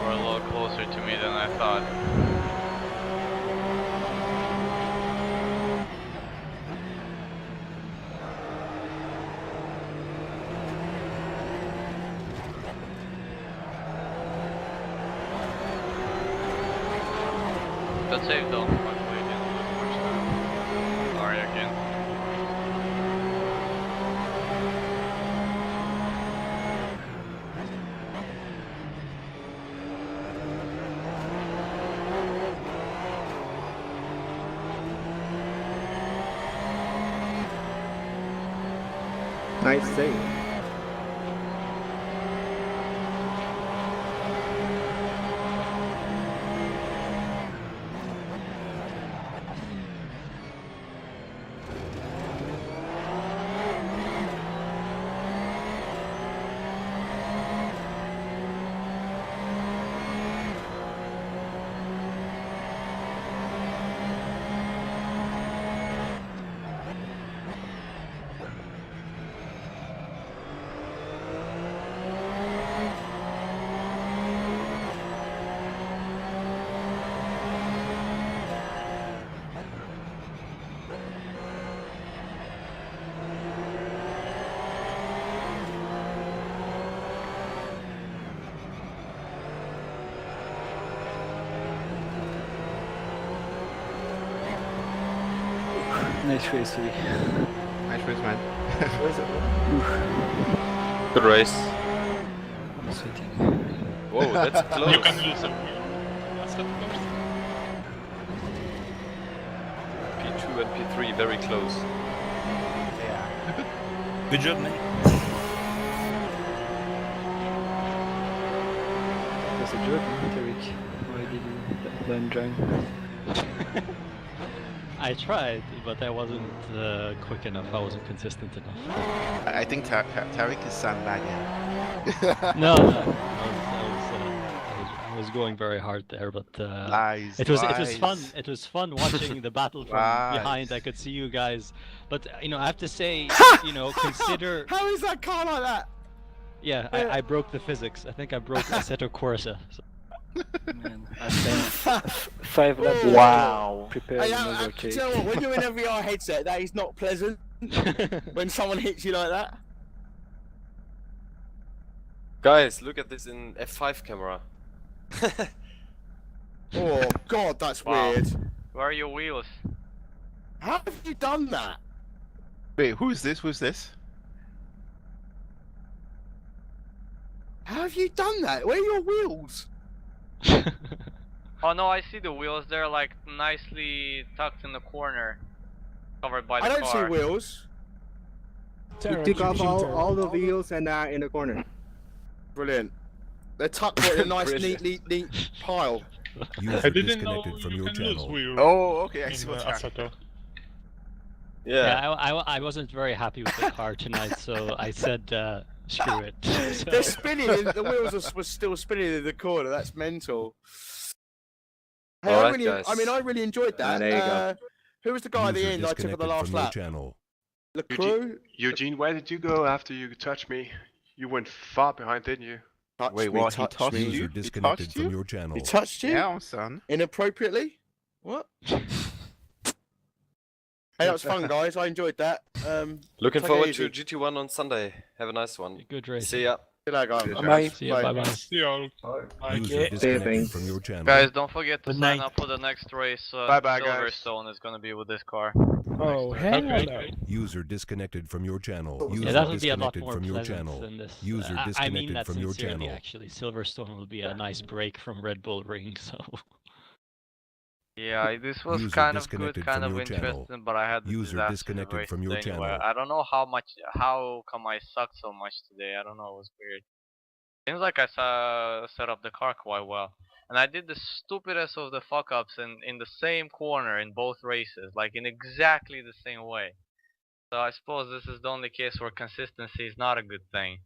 Speaker 3: We're a little closer to me than I thought. Good save though. Luckily I didn't lose much time. Sorry again.
Speaker 8: Nice save.
Speaker 2: Nice race,
Speaker 12: Nice Cheers, man.
Speaker 13: Where is it?
Speaker 10: Good race.
Speaker 13: I'm sweating.
Speaker 10: Whoa, that's close.
Speaker 5: You can lose a wheel. Assetto Corsa.
Speaker 10: P2 and P3 very close.
Speaker 13: Good job, man.
Speaker 2: That's a joke, Tarek. Why did you learn driving?
Speaker 6: I tried, but I wasn't quick enough. I wasn't consistent enough.
Speaker 12: I think Tariq is sandbagging.
Speaker 6: No, I was going very hard there, but
Speaker 12: Lies,
Speaker 6: it was
Speaker 12: lies.
Speaker 6: fun. It was fun watching the battle from
Speaker 12: Lies.
Speaker 6: behind. I could see you guys, but you know, I have to say, you know, consider.
Speaker 1: How is that car like that?
Speaker 6: Yeah, I broke the physics. I think I broke Assetto Corsa. So.
Speaker 2: Man, I spent 5 laps.
Speaker 1: Wow.
Speaker 2: Preparing
Speaker 1: Hey,
Speaker 2: another
Speaker 1: you
Speaker 2: cake.
Speaker 1: know what? When you're in a VR headset, that is not pleasant. When someone hits you like that.
Speaker 10: Guys, look at this in F5 camera.
Speaker 1: Oh God, that's
Speaker 3: Wow.
Speaker 1: weird.
Speaker 3: Where are your wheels?
Speaker 1: How have you done that?
Speaker 12: Wait, who is this? Who's this?
Speaker 1: How have you done that? Where are your wheels?
Speaker 3: Oh no, I see the wheels. They're like nicely tucked in the corner, covered by the
Speaker 1: I don't
Speaker 3: car.
Speaker 1: see wheels.
Speaker 8: We took off all the wheels and in the corner.
Speaker 1: Brilliant. They're tucked in a nice, neat pile.
Speaker 15: User
Speaker 5: I didn't know
Speaker 15: disconnected from
Speaker 5: you
Speaker 15: your
Speaker 5: can lose
Speaker 15: channel.
Speaker 5: wheels.
Speaker 12: Oh, okay, I
Speaker 5: in
Speaker 12: see what's
Speaker 5: Assetto.
Speaker 6: Yeah, I wasn't very happy with the car tonight, so I said screw it. So...
Speaker 1: They're spinning. The wheels were still spinning in the corner. That's mental. Hey,
Speaker 10: All
Speaker 1: I
Speaker 10: right, guys.
Speaker 1: really enjoyed that.
Speaker 8: there you go.
Speaker 1: Who was the guy at the
Speaker 15: User
Speaker 1: end I took on the
Speaker 15: disconnected
Speaker 1: last
Speaker 15: from your
Speaker 1: lap?
Speaker 15: channel.
Speaker 1: The crew?
Speaker 5: Eugene, where did you go after you touched me? You went far behind, didn't you?
Speaker 1: Touched
Speaker 12: Wait,
Speaker 1: me,
Speaker 12: what? He
Speaker 1: touched
Speaker 12: touched
Speaker 1: me.
Speaker 12: you?
Speaker 15: User
Speaker 12: He
Speaker 15: disconnected
Speaker 12: touched
Speaker 15: from
Speaker 12: you?
Speaker 15: your channel.
Speaker 1: He touched you?
Speaker 12: Yeah, son.
Speaker 1: Inappropriately? What? Hey, that was fun, guys. I enjoyed that.
Speaker 10: Looking
Speaker 1: take it
Speaker 10: forward
Speaker 1: easy.
Speaker 10: to GT1 on Sunday. Have a nice one.
Speaker 6: Good race.
Speaker 10: See ya.
Speaker 1: Good night, guys.
Speaker 2: Bye.
Speaker 6: See you. Bye bye.
Speaker 5: See you all.
Speaker 15: User disconnected from your channel.
Speaker 3: Guys, don't forget to
Speaker 13: Good
Speaker 3: sign
Speaker 13: night.
Speaker 3: up for the next race.
Speaker 5: Bye-bye, guys.
Speaker 3: Silverstone is gonna be with this car.
Speaker 4: Oh, hell no.
Speaker 15: User disconnected from your channel. User
Speaker 6: Yeah, that'll be a lot
Speaker 15: disconnected
Speaker 6: more
Speaker 15: from your
Speaker 6: pleasant
Speaker 15: channel.
Speaker 6: than this.
Speaker 15: User
Speaker 6: I mean
Speaker 15: disconnected
Speaker 6: that
Speaker 15: from your
Speaker 6: sincerely,
Speaker 15: channel.
Speaker 6: actually. Silverstone will be a nice break from Red Bull Ring, so...
Speaker 3: Yeah, this was
Speaker 15: User
Speaker 3: kind of good,
Speaker 15: disconnected
Speaker 3: kind
Speaker 15: from
Speaker 3: of
Speaker 15: your channel.
Speaker 3: interesting, but I had the
Speaker 15: User
Speaker 3: disaster
Speaker 15: disconnected
Speaker 3: race
Speaker 15: from your
Speaker 3: anyway.
Speaker 15: channel.
Speaker 3: I don't know how come I sucked so much today. I don't know, it was weird. Seems like I set up the car quite well. And I did the stupidest of the fuck ups in the same corner in both races, like in exactly the same way. So I suppose this is the only case where consistency is not a good thing.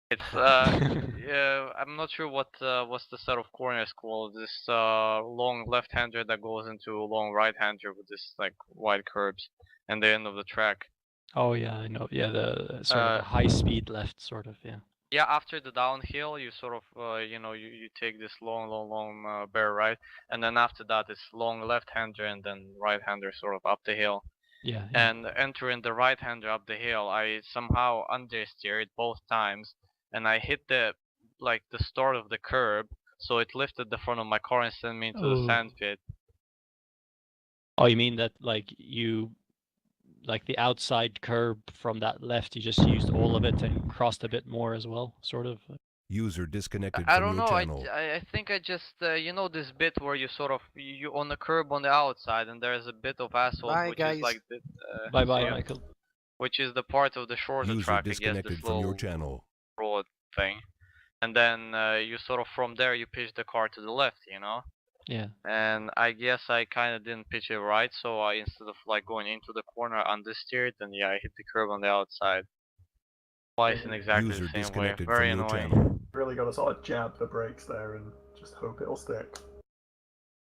Speaker 3: It's yeah, I'm not sure what's the set of corners called. This long left-hander that goes into a long right-hander with this like wide curves and the end of the track.
Speaker 6: Oh yeah, I know. Yeah, the sort of a high-speed left, sort of, yeah.
Speaker 3: Yeah, after the downhill, you sort of you know, you take this long bear right, and then after that it's long left-hander and then right-hander sort of up the hill.
Speaker 6: Yeah.
Speaker 3: And entering the right-hander up the hill, I somehow understeered both times. And I hit the start of the curb, so it lifted the front of my car and sent me into the sand pit.
Speaker 6: Oh, you mean that like the outside curb from that left, you just used all of it and crossed a bit more as well, sort of?
Speaker 15: User disconnected
Speaker 3: I
Speaker 15: from
Speaker 3: don't
Speaker 15: your
Speaker 3: know.
Speaker 15: channel.
Speaker 3: I think I just you know this bit where you sort of you on the curb on the outside, and there's a bit of asphalt which is like the
Speaker 6: Bye bye, Michael.
Speaker 3: which is the part of the shorter
Speaker 15: User
Speaker 3: track, I guess,
Speaker 15: disconnected
Speaker 3: this
Speaker 15: from your
Speaker 3: little
Speaker 15: channel.
Speaker 3: broad thing. And then you sort of from there you pitch the car to the left, you know.
Speaker 6: Yeah.
Speaker 3: And I guess I kind of didn't pitch it right, so I instead of like going into the corner understeered, and yeah, I hit the curb on the outside twice in exactly
Speaker 15: User
Speaker 3: the same way.
Speaker 15: disconnected
Speaker 3: Very
Speaker 15: from your
Speaker 3: annoying.
Speaker 15: channel.
Speaker 13: Really got to sort of jab the brakes there and just hope it'll stick.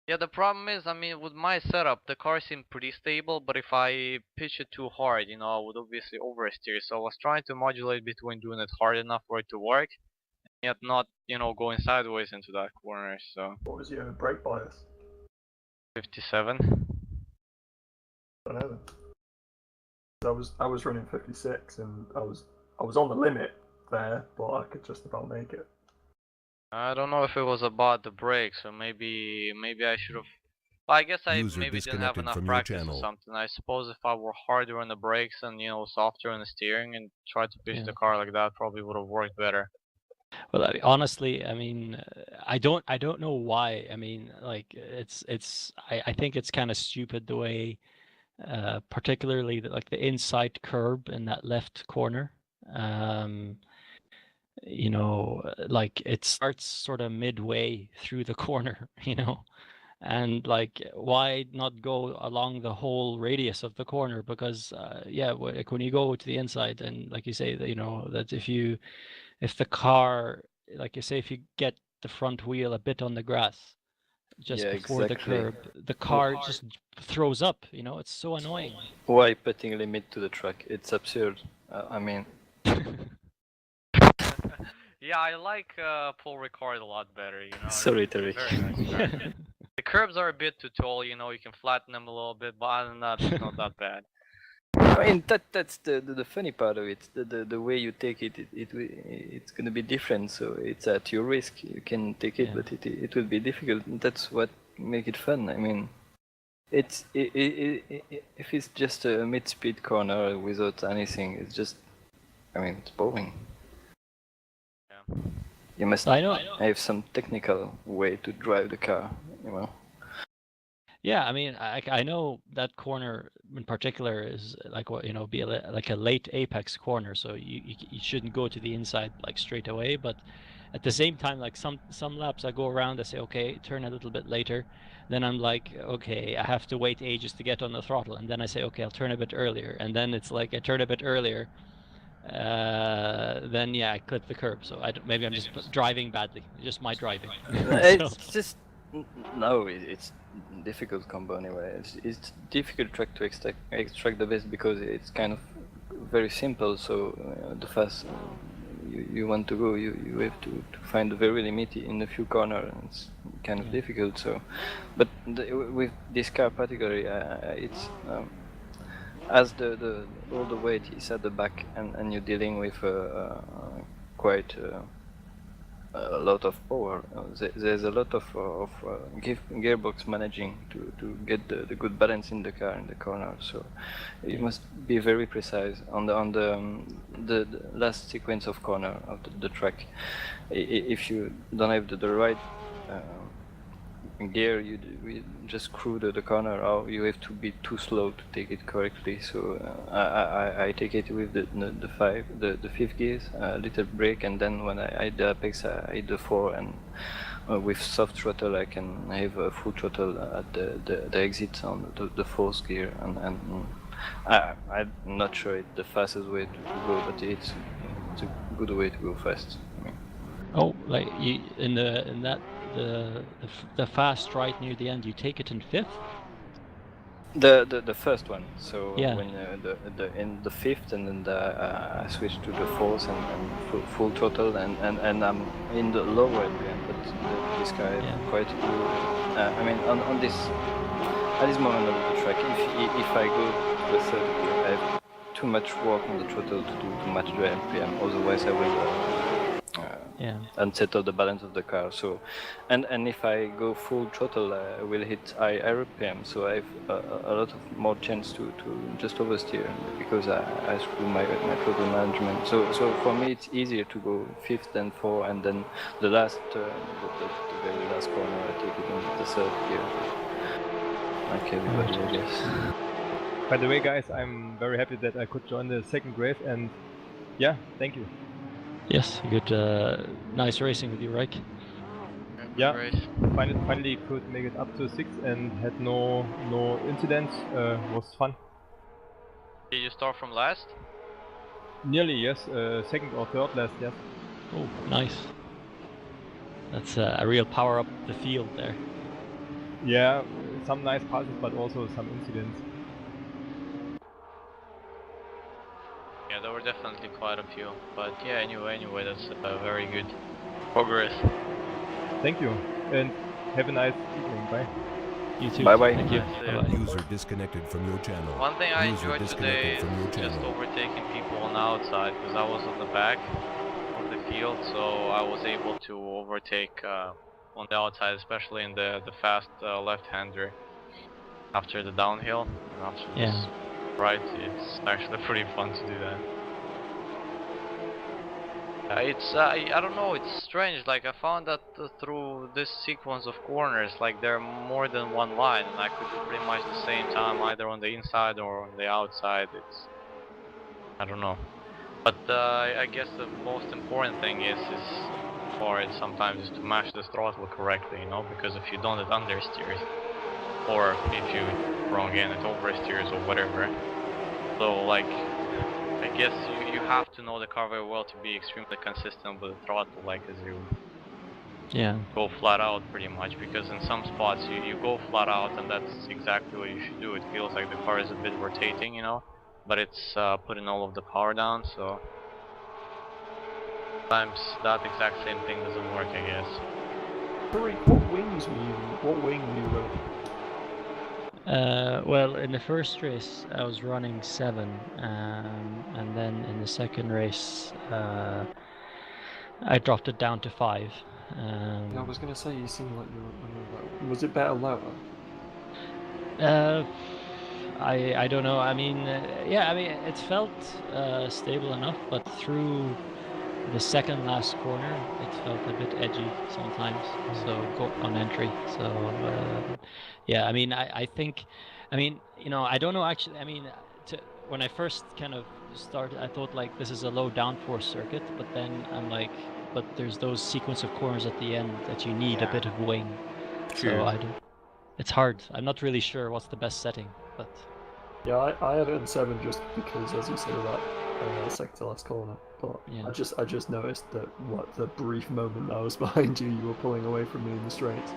Speaker 3: Yeah, the problem is, I mean, with my setup, the car seemed pretty stable, but if I pitch it too hard, you know, I would obviously oversteer. So I was trying to modulate between doing it hard enough for it to work, yet not, you know, going sideways into that corner. So.
Speaker 13: What was your brake bias?
Speaker 3: 57.
Speaker 13: I don't know. I was running 56 and I was on the limit there, but I could just about make it.
Speaker 3: I don't know if it was about the brakes, or maybe I should have I guess I
Speaker 15: User
Speaker 3: maybe didn't have
Speaker 15: disconnected
Speaker 3: enough
Speaker 15: from your
Speaker 3: practice or
Speaker 15: channel.
Speaker 3: something. I suppose if I were harder on the brakes and softer on the steering and tried to push
Speaker 6: Yeah.
Speaker 3: the car like that, probably would have worked better.
Speaker 6: Well, honestly, I mean, I don't know why. I mean, like I think it's kind of stupid the way, particularly like the inside curb in that left corner. Like it starts sort of midway through the corner, and like why not go along the whole radius of the corner? Because yeah, like when you go to the inside, and like you say that that if the car, like you say, if you get the front wheel a bit on the grass just before the curb, the car just throws up. It's so annoying.
Speaker 17: Why putting a limit to the track? It's absurd. I mean.
Speaker 3: Yeah, I like Paul Ricard a lot better.
Speaker 17: Sorry,
Speaker 3: It's
Speaker 17: Terry.
Speaker 3: very nice car. The curbs are a bit too tall. You can flatten them a little bit, but other than that, it's not that bad.
Speaker 17: I mean that's the funny part of it. The way you take it's gonna be different. So it's at your risk. You can take it, but it will be difficult. That's what make it fun. I mean, if it's just a mid-speed corner without anything, it's just, I mean, it's boring.
Speaker 3: Yeah.
Speaker 17: You must have some technical way to drive the car.
Speaker 6: Yeah, I mean, I know that corner in particular is like be like a late apex corner, so you shouldn't go to the inside like straight away. But at the same time, like some laps I go around, I say okay, turn a little bit later. Then I'm like, okay, I have to wait ages to get on the throttle, and then I say okay, I'll turn a bit earlier, and then it's like I turn a bit earlier. Then yeah, I clip the curb. So maybe I'm just driving badly. Just my driving.
Speaker 17: It's just it's difficult combo anyway. It's difficult track to extract the best because it's kind of very simple. So the fast you want to go, you have to find the very limit in a few corners. It's kind of difficult. So, but with this car particularly, it's as all the weight is at the back, and you're dealing with quite a lot of power. There's a lot of gearbox managing to get the good balance in the car in the corner. So you must be very precise on the last sequence of corner of the track. If you don't have the right gear, you just screw the corner, or you have to be too slow to take it correctly. So I take it with the fifth gears, little brake, and then when I hit the apex, I hit the 4, and with soft throttle I can have a full throttle at the exit on the fourth gear, and I'm not sure it's the fastest way to go, but it's a good way to go fast.
Speaker 6: Oh, like you in that the fast right near the end, you take it in fifth?
Speaker 17: The first one. So
Speaker 6: yeah.
Speaker 17: When in the fifth, and then I switch to the fourth and full throttle, and I'm in the lower RPM, but this guy quite good. I mean on this at this moment of the track, if I go to the third gear, I have too much work on the throttle to match the RPM. Otherwise, I will. Unsettle the balance of the car. So, and if I go full throttle, I will hit high RPM. So I have a lot of more chance to just oversteer because I screw my throttle management. So for me, it's easier to go fifth than 4, and then the last turn, the very last corner, I take it in the third gear. Like everybody, I guess.
Speaker 11: By the way, guys, I'm very happy that I could join the second race, and yeah, thank you.
Speaker 6: Yes, good, nice racing with you, Reich.
Speaker 11: Yeah, finally could make it up to 6 and had no incidents. Was fun.
Speaker 3: Did you start from last?
Speaker 11: Nearly, yes. Second or third last, yes.
Speaker 6: Oh, nice. That's a real power up the field there.
Speaker 11: Yeah, some nice passes, but also some incidents.
Speaker 3: Yeah, there were definitely quite a few, but yeah, anyway, that's very good progress.
Speaker 11: Thank you, and have a nice evening. Bye.
Speaker 6: You too.
Speaker 17: Bye bye.
Speaker 6: Thank you.
Speaker 3: Bye.
Speaker 15: User disconnected from your channel.
Speaker 3: One thing I
Speaker 15: User
Speaker 3: enjoyed today
Speaker 15: disconnected from your
Speaker 3: is just
Speaker 15: channel.
Speaker 3: overtaking people on the outside, because I was on the back of the field, so I was able to overtake on the outside, especially in the fast left-hander. after the downhill and after this right, it's actually pretty fun to do that. I don't know, it's strange, like I found that through this sequence of corners, like there are more than one line, and I could do pretty much the same time either on the inside or on the outside. It's, I don't know. But I guess the most important thing is for it sometimes is to mash the throttle correctly, you know, because if you don't, it understeers, or if you wrong again, it oversteers or whatever. So like, I guess you have to know the car very well to be extremely consistent with the throttle, like as you go flat out pretty much, because in some spots you go flat out and that's exactly what you should do. It feels like the car is a bit rotating, you know, but it's putting all of the power down, so sometimes that exact same thing doesn't work, I guess.
Speaker 13: What wings were you? What wing were you running?
Speaker 6: Well, in the first race I was running 7, and then in the second race I dropped it down to 5.
Speaker 13: Yeah, I was gonna say you seemed like you were running low. Was it better lower?
Speaker 6: I don't know. I mean, yeah, I mean it felt stable enough, but through the second last corner it felt a bit edgy sometimes, so go on entry. So yeah, I mean I think, I mean, you know, I don't know actually. I mean, when I first kind of started, I thought like this is a low downforce circuit, but then I'm like, but there's those sequence of corners at the end that you need a bit of wing.
Speaker 12: True.
Speaker 6: So I don't, it's hard. I'm not really sure what's the best setting, but
Speaker 13: Yeah, I had it in 7 just because, as you said, of that second to last corner. But
Speaker 6: yeah.
Speaker 13: I just noticed that the brief moment I was behind you, you were pulling away from me in the straights.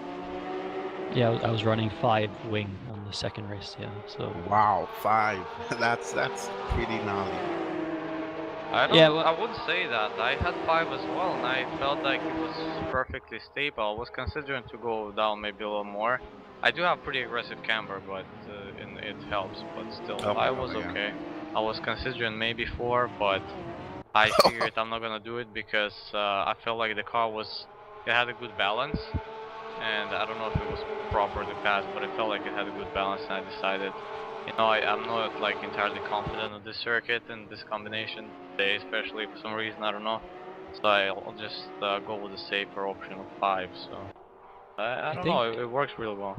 Speaker 6: Yeah, I was running 5 wing on the second race. Yeah, so
Speaker 12: wow, 5. that's pretty gnarly.
Speaker 3: I wouldn't say that. I had 5 as well, and I felt like it was perfectly stable. I was considering to go down maybe a little more. I do have pretty aggressive camber, but it helps. But still, 5 was okay. I was considering maybe 4, but I figured I'm not gonna do it because I felt like the car it had a good balance, and I don't know if it was proper in the past, but it felt like it had a good balance, and I decided, you know, I'm not like entirely confident in this circuit and this combination today, especially for some reason, I don't know. So I'll just go with the safer option of 5. So I don't know, it works really well.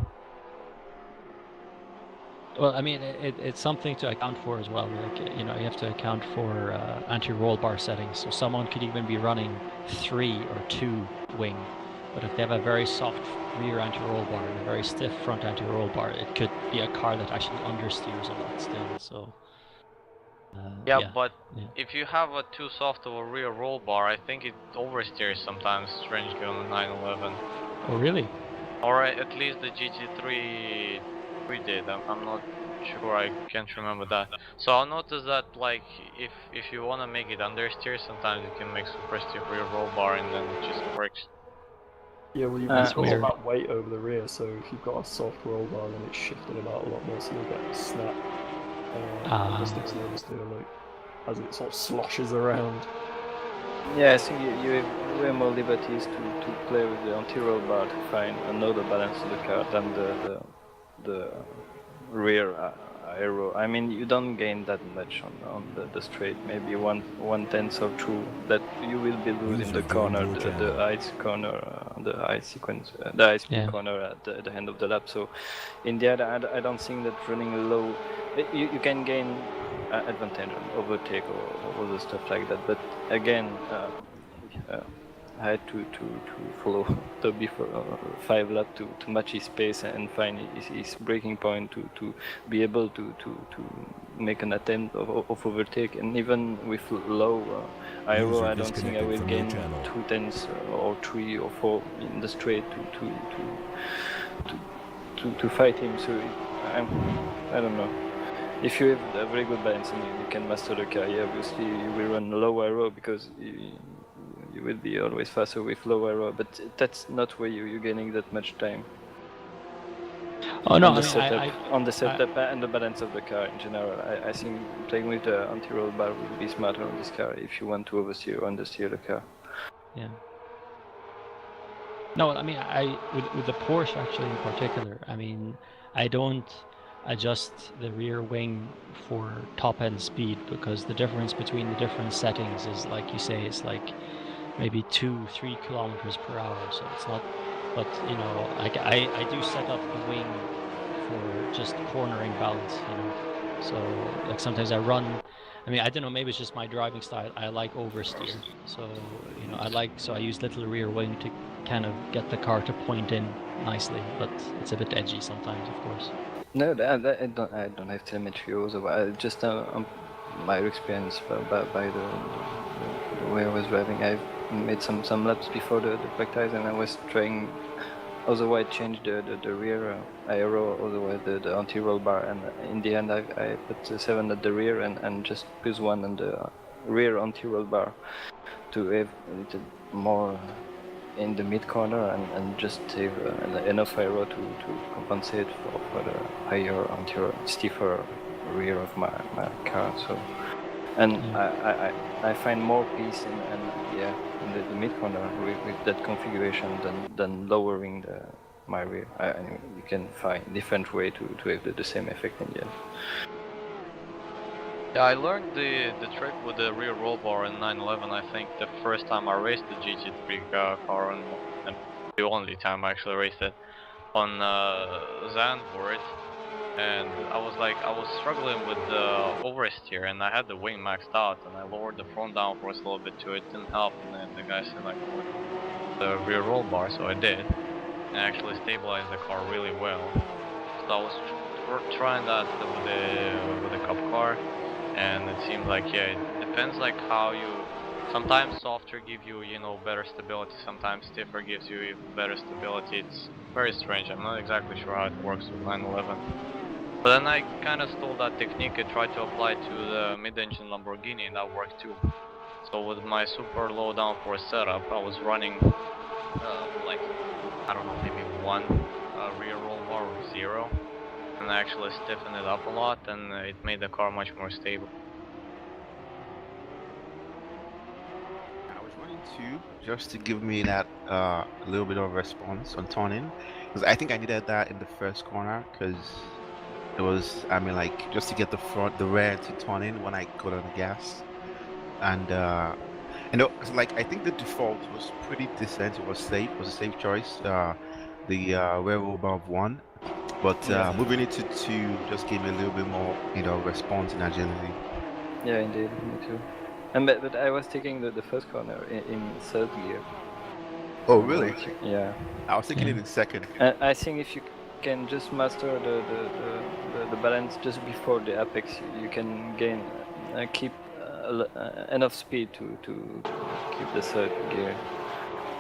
Speaker 6: Well, I mean, it's something to account for as well. Like, you know, you have to account for anti-roll bar settings. So someone could even be running 3 or 2 wing, but if they have a very soft rear anti-roll bar and a very stiff front anti-roll bar, it could be a car that actually understeers a lot still. So
Speaker 3: but if you have a too soft of a rear roll bar, I think it oversteers sometimes, strangely, on the 911.
Speaker 6: Oh, really?
Speaker 3: Or at least the GT3 did. I'm not sure. I can't remember that. So I'll notice that, like, if you want to make it understeer, sometimes you can make super stiff rear roll bar, and then it just works.
Speaker 13: Yeah, well, you've got all that weight over the rear, so if you've got a soft roll bar, then it's shifted about a lot more, so you'll get a snap. Understeer and oversteer, like, as it sort of sloshes around.
Speaker 17: Yeah, I think you have way more liberties to play with the anti-roll bar to find another balance of the car than the rear aero. I mean, you don't gain that much on the straight, maybe 1/10 or 2 that you will be losing the corner, the ice corner, the ice sequence, the ice corner at the end of the lap. So in the end, I don't think that running low, you can gain advantage on overtake or other stuff like that. But again, I had to follow Toby for 5 laps to match his pace and find his breaking point to be able to make an attempt of overtake. And even with low aero, I don't think I will gain 2/10 or 3 or 4 in the straight to fight him. So I don't know. If you have a very good balance and you can master the car, obviously you will run low aero because you will be always faster with low aero, but that's not where you're gaining that much time.
Speaker 6: Oh no,
Speaker 17: On the setup and the balance of the car in general. I think playing with the anti-roll bar will be smarter on this car if you want to oversteer or understeer the car.
Speaker 6: Yeah. No, I mean, with the Porsche actually in particular, I mean, I don't adjust the rear wing for top end speed, because the difference between the different settings is, like you say, it's like maybe 2-3 kilometers per hour. So it's not, but you know, I do set up the wing for just cornering balance, you know. So like sometimes I run, I mean, I don't know, maybe it's just my driving style. I like oversteer. So, you know, I use little rear wing to kind of get the car to point in nicely, but it's a bit edgy sometimes, of course.
Speaker 17: No, I don't have telemetry also. I just my experience by the way I was driving. I've made some laps before the practice, and I was trying. Otherwise, change the rear aero, otherwise the anti-roll bar, and in the end I put the 7 at the rear and just plus 1 on the rear anti-roll bar to have a little more in the mid corner and just have enough aero to compensate for the higher anti-roll, stiffer rear of my car. So, and I find more peace in the mid corner with that configuration than lowering my rear. You can find different way to have the same effect in the end.
Speaker 3: Yeah, I learned the trick with the rear roll bar in 911. I think the first time I raced the GT3 car, and the only time I actually raced it on Zandvoort. And I was struggling with the oversteer, and I had the wing maxed out, and I lowered the front downforce a little bit too. It didn't help, and then the guy said like lower the rear roll bar, so I did, and I actually stabilized the car really well. So I was trying that with the cup car, and it seemed like, yeah, it depends like how you. Sometimes softer give you, you know, better stability. Sometimes stiffer gives you even better stability. It's very strange. I'm not exactly sure how it works with 911. But then I kind of stole that technique and tried to apply to the mid-engine Lamborghini, and that worked too. So with my super low downforce setup, I was running like, I don't know, maybe 1 rear roll bar or 0, and I actually stiffened it up a lot, and it made the car much more stable.
Speaker 12: I was running 2 just to give me that a little bit of response on turning, because I think I needed that in the first corner, because it was, I mean, like, just to get the rear to turn in when I got on the gas. And you know, like, I think the default was pretty decent. It was safe. It was a safe choice. The rear roll bar of 1, but moving it to 2 just gave me a little bit more, you know, response and agility.
Speaker 17: Yeah, indeed, me too. And but I was taking the first corner in 3rd gear.
Speaker 12: Oh, really?
Speaker 17: Yeah.
Speaker 12: I was taking it in 2nd.
Speaker 17: I think if you can just master the balance just before the apex, you can gain keep enough speed to keep the 3rd gear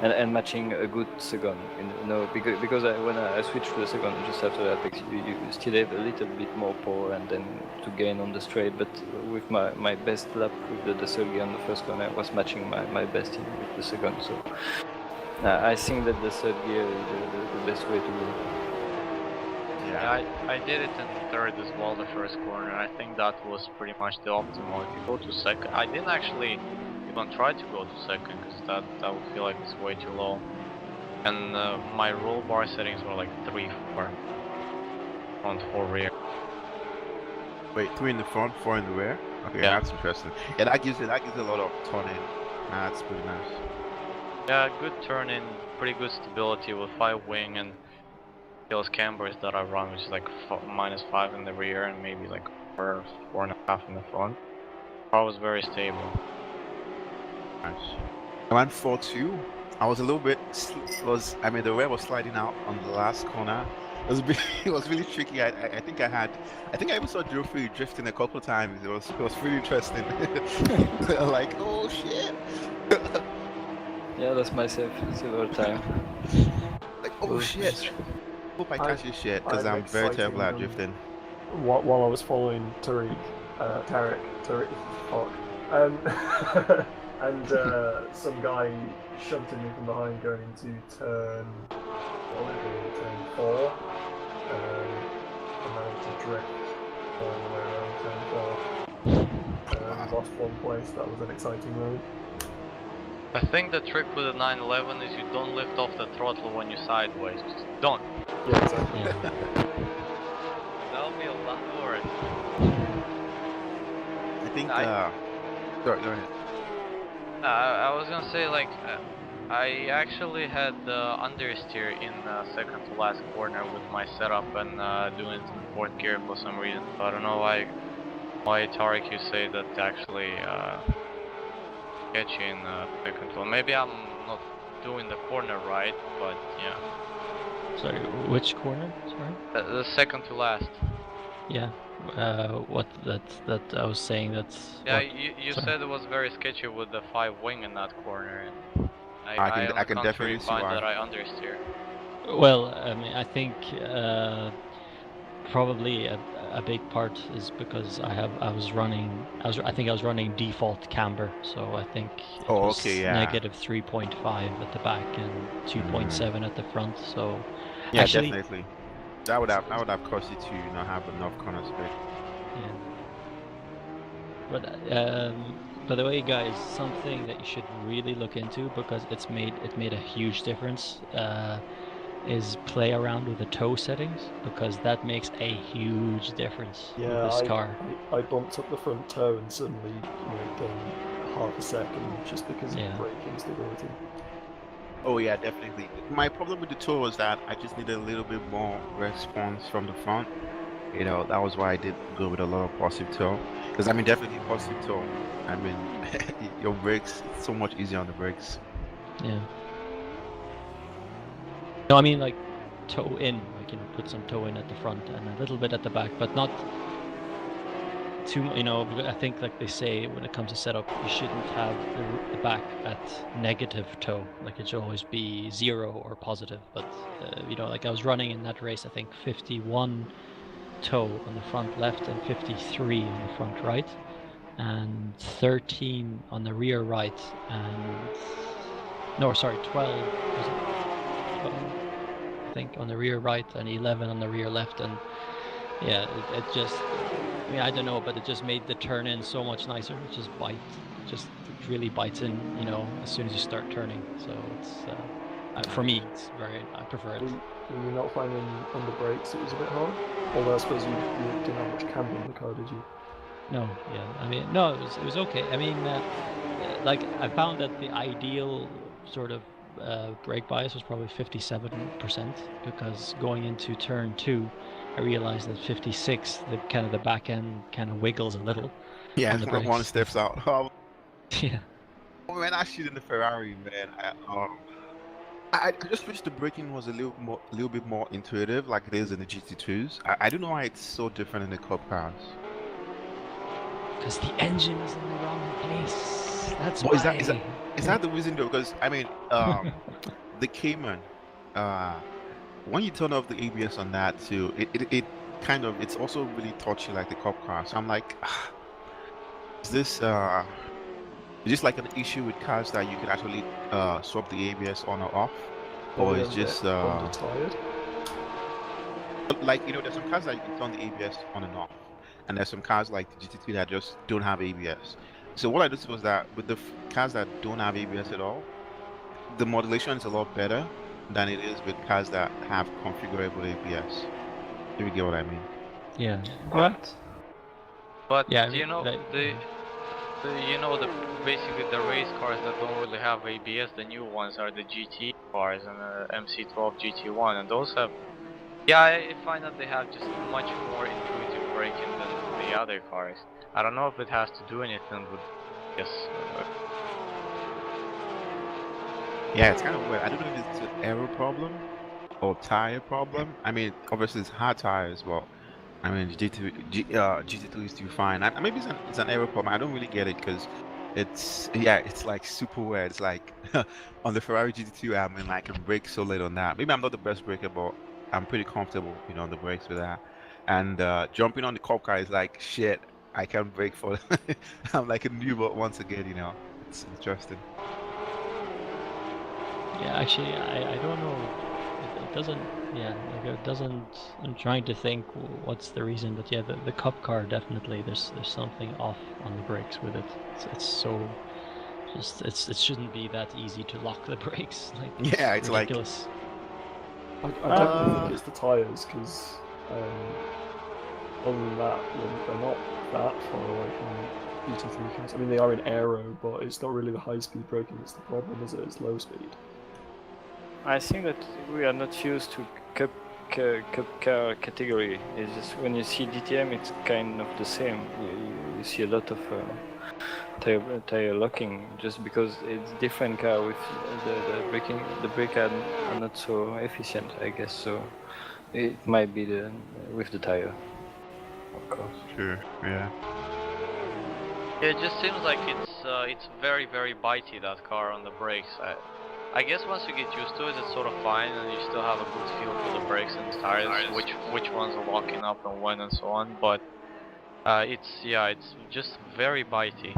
Speaker 17: and matching a good 2nd. You know, because when I switched to the 2nd just after the apex, you still have a little bit more power and then to gain on the straight. But with my best lap with the 3rd gear on the first corner, I was matching my best in with the 2nd. So I think that the 3rd gear is the best way to go.
Speaker 3: Yeah, I did it in 3rd as well, the first corner. I think that was pretty much the optimal. If you go to 2nd, I didn't actually even try to go to 2nd, because that would feel like it's way too low. And my roll bar settings were like 3, 4, front, 4, rear.
Speaker 12: Wait, 3 in the front, 4 in the rear? Okay,
Speaker 3: Yeah.
Speaker 12: that's interesting. Yeah, that gives it a lot of turning. That's pretty nice.
Speaker 3: Yeah, good turn in, pretty good stability with 5 wing and those cambers that I run, which is like -5 in the rear and maybe like 4.5 in the front. Car was very stable.
Speaker 12: Nice. I went 4-2. I was a little bit, I mean, the rear was sliding out on the last corner. It was really tricky. I think I even saw Geoffrey drifting a couple of times. It was really interesting. Like, oh shit.
Speaker 17: Yeah, that's myself several times.
Speaker 12: Like, oh shit. Hope I catch your shit, because I'm very terrible at drifting.
Speaker 13: While I was following Tarek, fuck, and some guy shoved me from behind going into turn 4, and managed to drift all the way around turn 4. Lost 1 place. That was an exciting moment.
Speaker 3: I think the trick with the 911 is you don't lift off the throttle when you're sideways. Just don't.
Speaker 13: Yeah, exactly.
Speaker 3: That'll be a landlord.
Speaker 12: I think. Sorry, go ahead.
Speaker 3: I was gonna say, like, I actually had understeer in second to last corner with my setup and doing it in fourth gear for some reason. So I don't know why Tarek you say that actually sketchy in second one. Maybe I'm not doing the corner right, but yeah.
Speaker 6: Sorry, which corner? Sorry.
Speaker 3: The second to last.
Speaker 6: Yeah. What that I was saying that's.
Speaker 3: Yeah,
Speaker 6: what?
Speaker 3: you
Speaker 6: Sorry.
Speaker 3: said it was very sketchy with the 5 wing in that corner, and
Speaker 12: I
Speaker 3: on the
Speaker 12: can
Speaker 3: contrary
Speaker 12: definitely see
Speaker 3: find
Speaker 12: why.
Speaker 3: that I understeer.
Speaker 6: Well, I mean, I think probably a big part is because I think I was running default camber, so I think it was
Speaker 12: okay, yeah.
Speaker 6: negative 3.5 at the back and 2.7 at the front. So
Speaker 12: yeah,
Speaker 6: actually,
Speaker 12: definitely. That would have caused you to not have enough corner space.
Speaker 6: yeah. But by the way, guys, something that you should really look into because it made a huge difference. Is play around with the toe settings because that makes a huge difference with this car.
Speaker 13: I bumped up the front toe and suddenly, gained half a second just because of braking stability.
Speaker 12: Oh yeah, definitely. My problem with the toe was that I just needed a little bit more response from the front. That was why I did go with a lot of positive toe. Because I mean, definitely positive toe. I mean, your brakes, it's so much easier on the brakes.
Speaker 6: Yeah. No, I mean like toe in, like put some toe in at the front and a little bit at the back, but not too. I think like they say when it comes to setup, you shouldn't have the back at negative toe. Like it should always be 0 or positive. But like I was running in that race, I think 51 toe on the front left and 53 on the front right, and 13 on the rear right, and 12. Was it 12? I think on the rear right and 11 on the rear left, and yeah, it just, I mean, I don't know, but it just made the turn in so much nicer. It just really bites in, as soon as you start turning. So it's for me, it's I prefer it.
Speaker 13: Were you not finding on the brakes it was a bit hard? Although I suppose you didn't have much camber in the car, did you?
Speaker 6: No, yeah, I mean, no, it was okay. I mean, like I found that the ideal sort of brake bias was probably 57% because going into turn 2 I realized that 56 the back end kind of wiggles a little.
Speaker 12: Yeah,
Speaker 6: on the brakes.
Speaker 12: One steps out.
Speaker 6: Yeah.
Speaker 12: When I shoot in the Ferrari, man, I just wish the braking was a little bit more intuitive like it is in the GT2s. I don't know why it's so different in the Cup cars.
Speaker 6: Because the engine is in the wrong place. That's why.
Speaker 12: Is that the reason though? Because I mean, the Cayman, when you turn off the ABS on that too, it kind of, it's also really touchy like the Cup car. So I'm like, is this like an issue with cars that you can actually swap the ABS on or off, or is just
Speaker 13: tired?
Speaker 12: like there's some cars that you can turn the ABS on and off. And there's some cars like the GT3 that just don't have ABS. So what I noticed was that with the cars that don't have ABS at all, the modulation is a lot better than it is with cars that have configurable ABS. If you get what I mean.
Speaker 6: Yeah.
Speaker 3: What? But
Speaker 6: yeah,
Speaker 3: basically the race cars that don't really have ABS, the new ones are the GT cars and the MC12 GT1, and those have. Yeah, I find that they have just much more intuitive braking than the other cars. I don't know if it has to do anything with this.
Speaker 12: Yeah, it's kind of weird. I don't know if it's an aero problem or tire problem. I mean, obviously it's hard tires, but I mean GT3 is too fine. Maybe it's an aero problem. I don't really get it because it's like super weird. It's like on the Ferrari GT2, I mean, I can brake so late on that. Maybe I'm not the best braker, but I'm pretty comfortable, on the brakes with that. And jumping on the Cup car is like, shit, I can't brake for it. I'm like a newbot once again, It's interesting.
Speaker 6: Yeah, actually, I don't know. It doesn't. Yeah, like it doesn't. I'm trying to think what's the reason, but yeah, the Cup car definitely. There's something off on the brakes with it. It's so. It shouldn't be that easy to lock the brakes. Like it's ridiculous.
Speaker 13: I definitely think it's the tyres because other than that, they're not that far away from GT3 cars. I mean, they are in aero, but it's not really the high-speed braking that's the problem, is it? It's low speed.
Speaker 17: I think that we are not used to cup car category. It's just when you see DTM, it's kind of the same. You see a lot of tire locking, just because it's different car with the braking. The brake are not so efficient, I guess. So it might be with the tire, of course.
Speaker 12: Sure. Yeah.
Speaker 3: Yeah, it just seems like it's very bitey, that car on the brakes. I guess once you get used to it, it's sort of fine, and you still have a good feel for the brakes and the tires, which ones are locking up and when and so on. But it's just very bitey.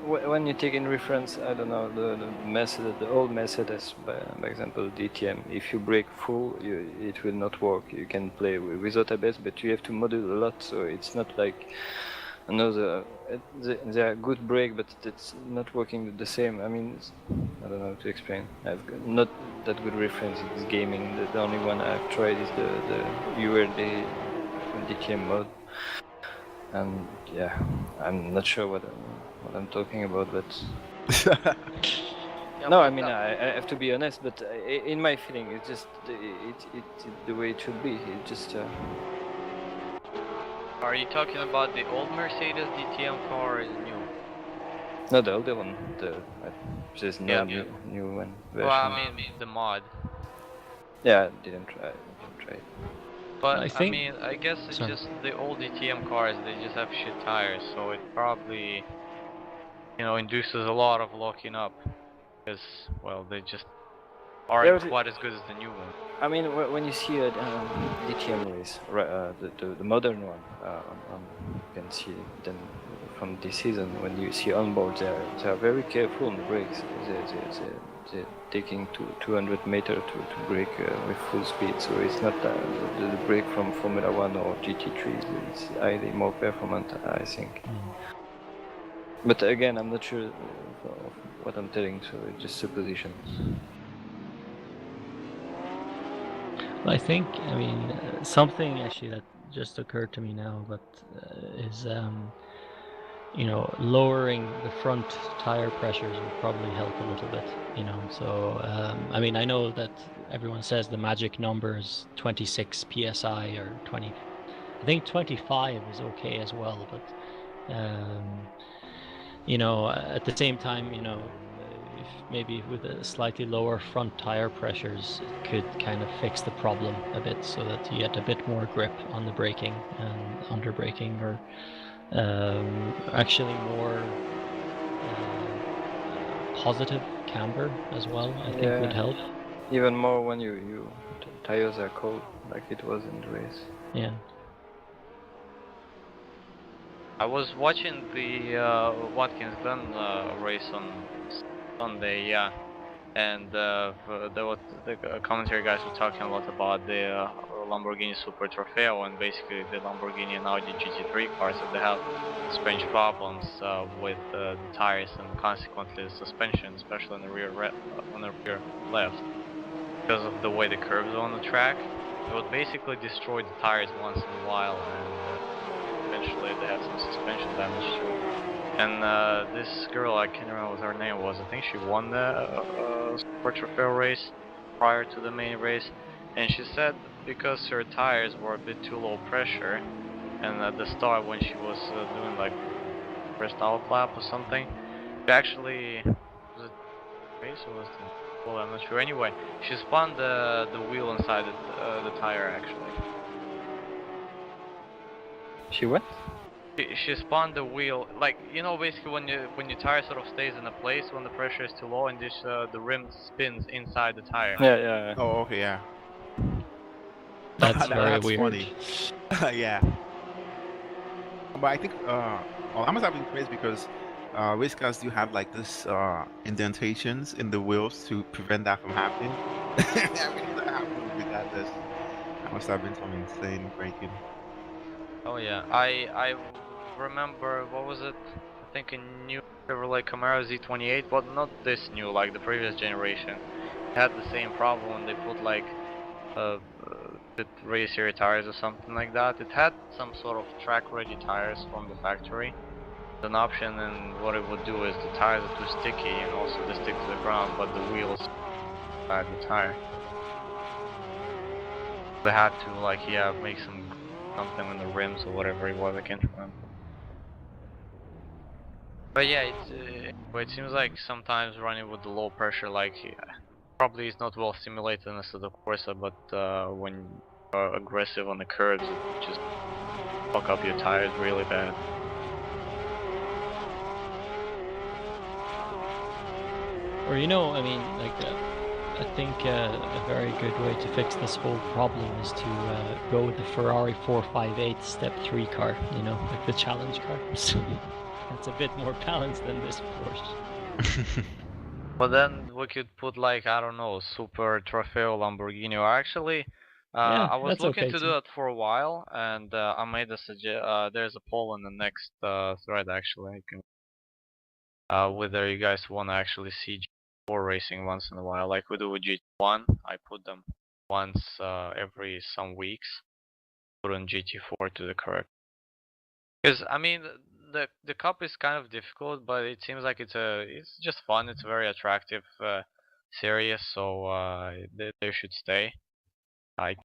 Speaker 17: When you take in reference, I don't know, the old Mercedes, by example, DTM, if you brake full, it will not work. You can play without ABS, but you have to model a lot, so it's not like another. They are good brake, but it's not working the same. I mean, I don't know how to explain. I've got not that good reference in this gaming. The only one I've tried is the URD DTM mode. And yeah, I'm not sure what I'm talking about, but no, I mean I have to be honest, but in my feeling, it's just it's the way it should be. It just.
Speaker 3: Are you talking about the old Mercedes DTM car or the new?
Speaker 17: No, the older one. There's no new one. Version.
Speaker 3: Well, I mean the mod.
Speaker 17: Yeah, didn't try it.
Speaker 3: But I mean, I guess it's just the old DTM cars. They just have shit tires, so it probably, induces a lot of locking up, because well, they just aren't quite as good as the new one.
Speaker 17: I mean, when you see a DTM race, the modern one, you can see them from this season. When you see on board, they are very careful on the brakes. They're taking 200 meters to brake with full speed, so it's not the brake from Formula 1 or GT3. It's highly more performant, I think. But again, I'm not sure of what I'm telling, so it's just suppositions.
Speaker 6: I think, I mean, something actually that just occurred to me now, but is lowering the front tire pressures would probably help a little bit, so I mean, I know that everyone says the magic number is 26 psi or 20, I think 25 is okay as well, but at the same time, if maybe with a slightly lower front tire pressures, it could kind of fix the problem a bit, so that you get a bit more grip on the braking and under braking, or actually more positive camber as well, I think would help.
Speaker 17: Even more when you tires are cold, like it was in the race.
Speaker 6: Yeah.
Speaker 3: I was watching the Watkins Glen race on Sunday, and the commentary guys were talking a lot about the Lamborghini Super Trofeo, and basically the Lamborghini and Audi GT3 cars, that they have suspension problems with the tires, and consequently the suspension, especially on the rear left, because of the way the curves are on the track. It would basically destroy the tires once in a while, and eventually they had some suspension damage too. And this girl, I can't remember what her name was, I think she won the Super Trofeo race prior to the main race, and she said because her tires were a bit too low pressure, and at the start when she was doing like first out lap or something, she actually, was it race or was it, well, I'm not sure. Anyway, she spun the wheel inside the tire actually.
Speaker 17: She what?
Speaker 3: She spun the wheel, like, basically when your tire sort of stays in a place when the pressure is too low, and this the rim spins inside the tire.
Speaker 17: Yeah.
Speaker 12: Oh, okay, yeah.
Speaker 6: That's very weird.
Speaker 12: Funny. Yeah. But I think I must have been crazy because race cars do have like this indentations in the wheels to prevent that from happening. I mean, that happened regardless. That must have been some insane braking.
Speaker 3: Oh yeah, I remember, what was it? I think a new Chevrolet Camaro Z28, but not this new, like the previous generation. It had the same problem when they put like with race series tires or something like that. It had some sort of track-ready tires from the factory. An option, and what it would do is the tires are too sticky and also they stick to the ground, but the wheels inside the tire. They had to like make something on the rims or whatever it was. I can't remember. But yeah, it seems like sometimes running with the low pressure, like probably is not well simulated in Assetto Corsa, but when you're aggressive on the curves, it just fuck up your tires really bad.
Speaker 6: Or I mean, like, I think a very good way to fix this whole problem is to go with the Ferrari 458 Step 3 car, like the challenge car. So that's a bit more balanced than this Porsche.
Speaker 3: But then we could put like, I don't know, Super Trofeo Lamborghini. Or actually,
Speaker 6: Yeah,
Speaker 3: I was
Speaker 6: that's
Speaker 3: looking
Speaker 6: okay
Speaker 3: to do
Speaker 6: too.
Speaker 3: that for a while, and I made there's a poll in the next thread actually. I can whether you guys want to actually see G4 racing once in a while, like we do with GT1. I put them once every some weeks. Put on GT4 to the correct. Because I mean, the cup is kind of difficult, but it seems like it's just fun. It's a very attractive series, so they should stay. I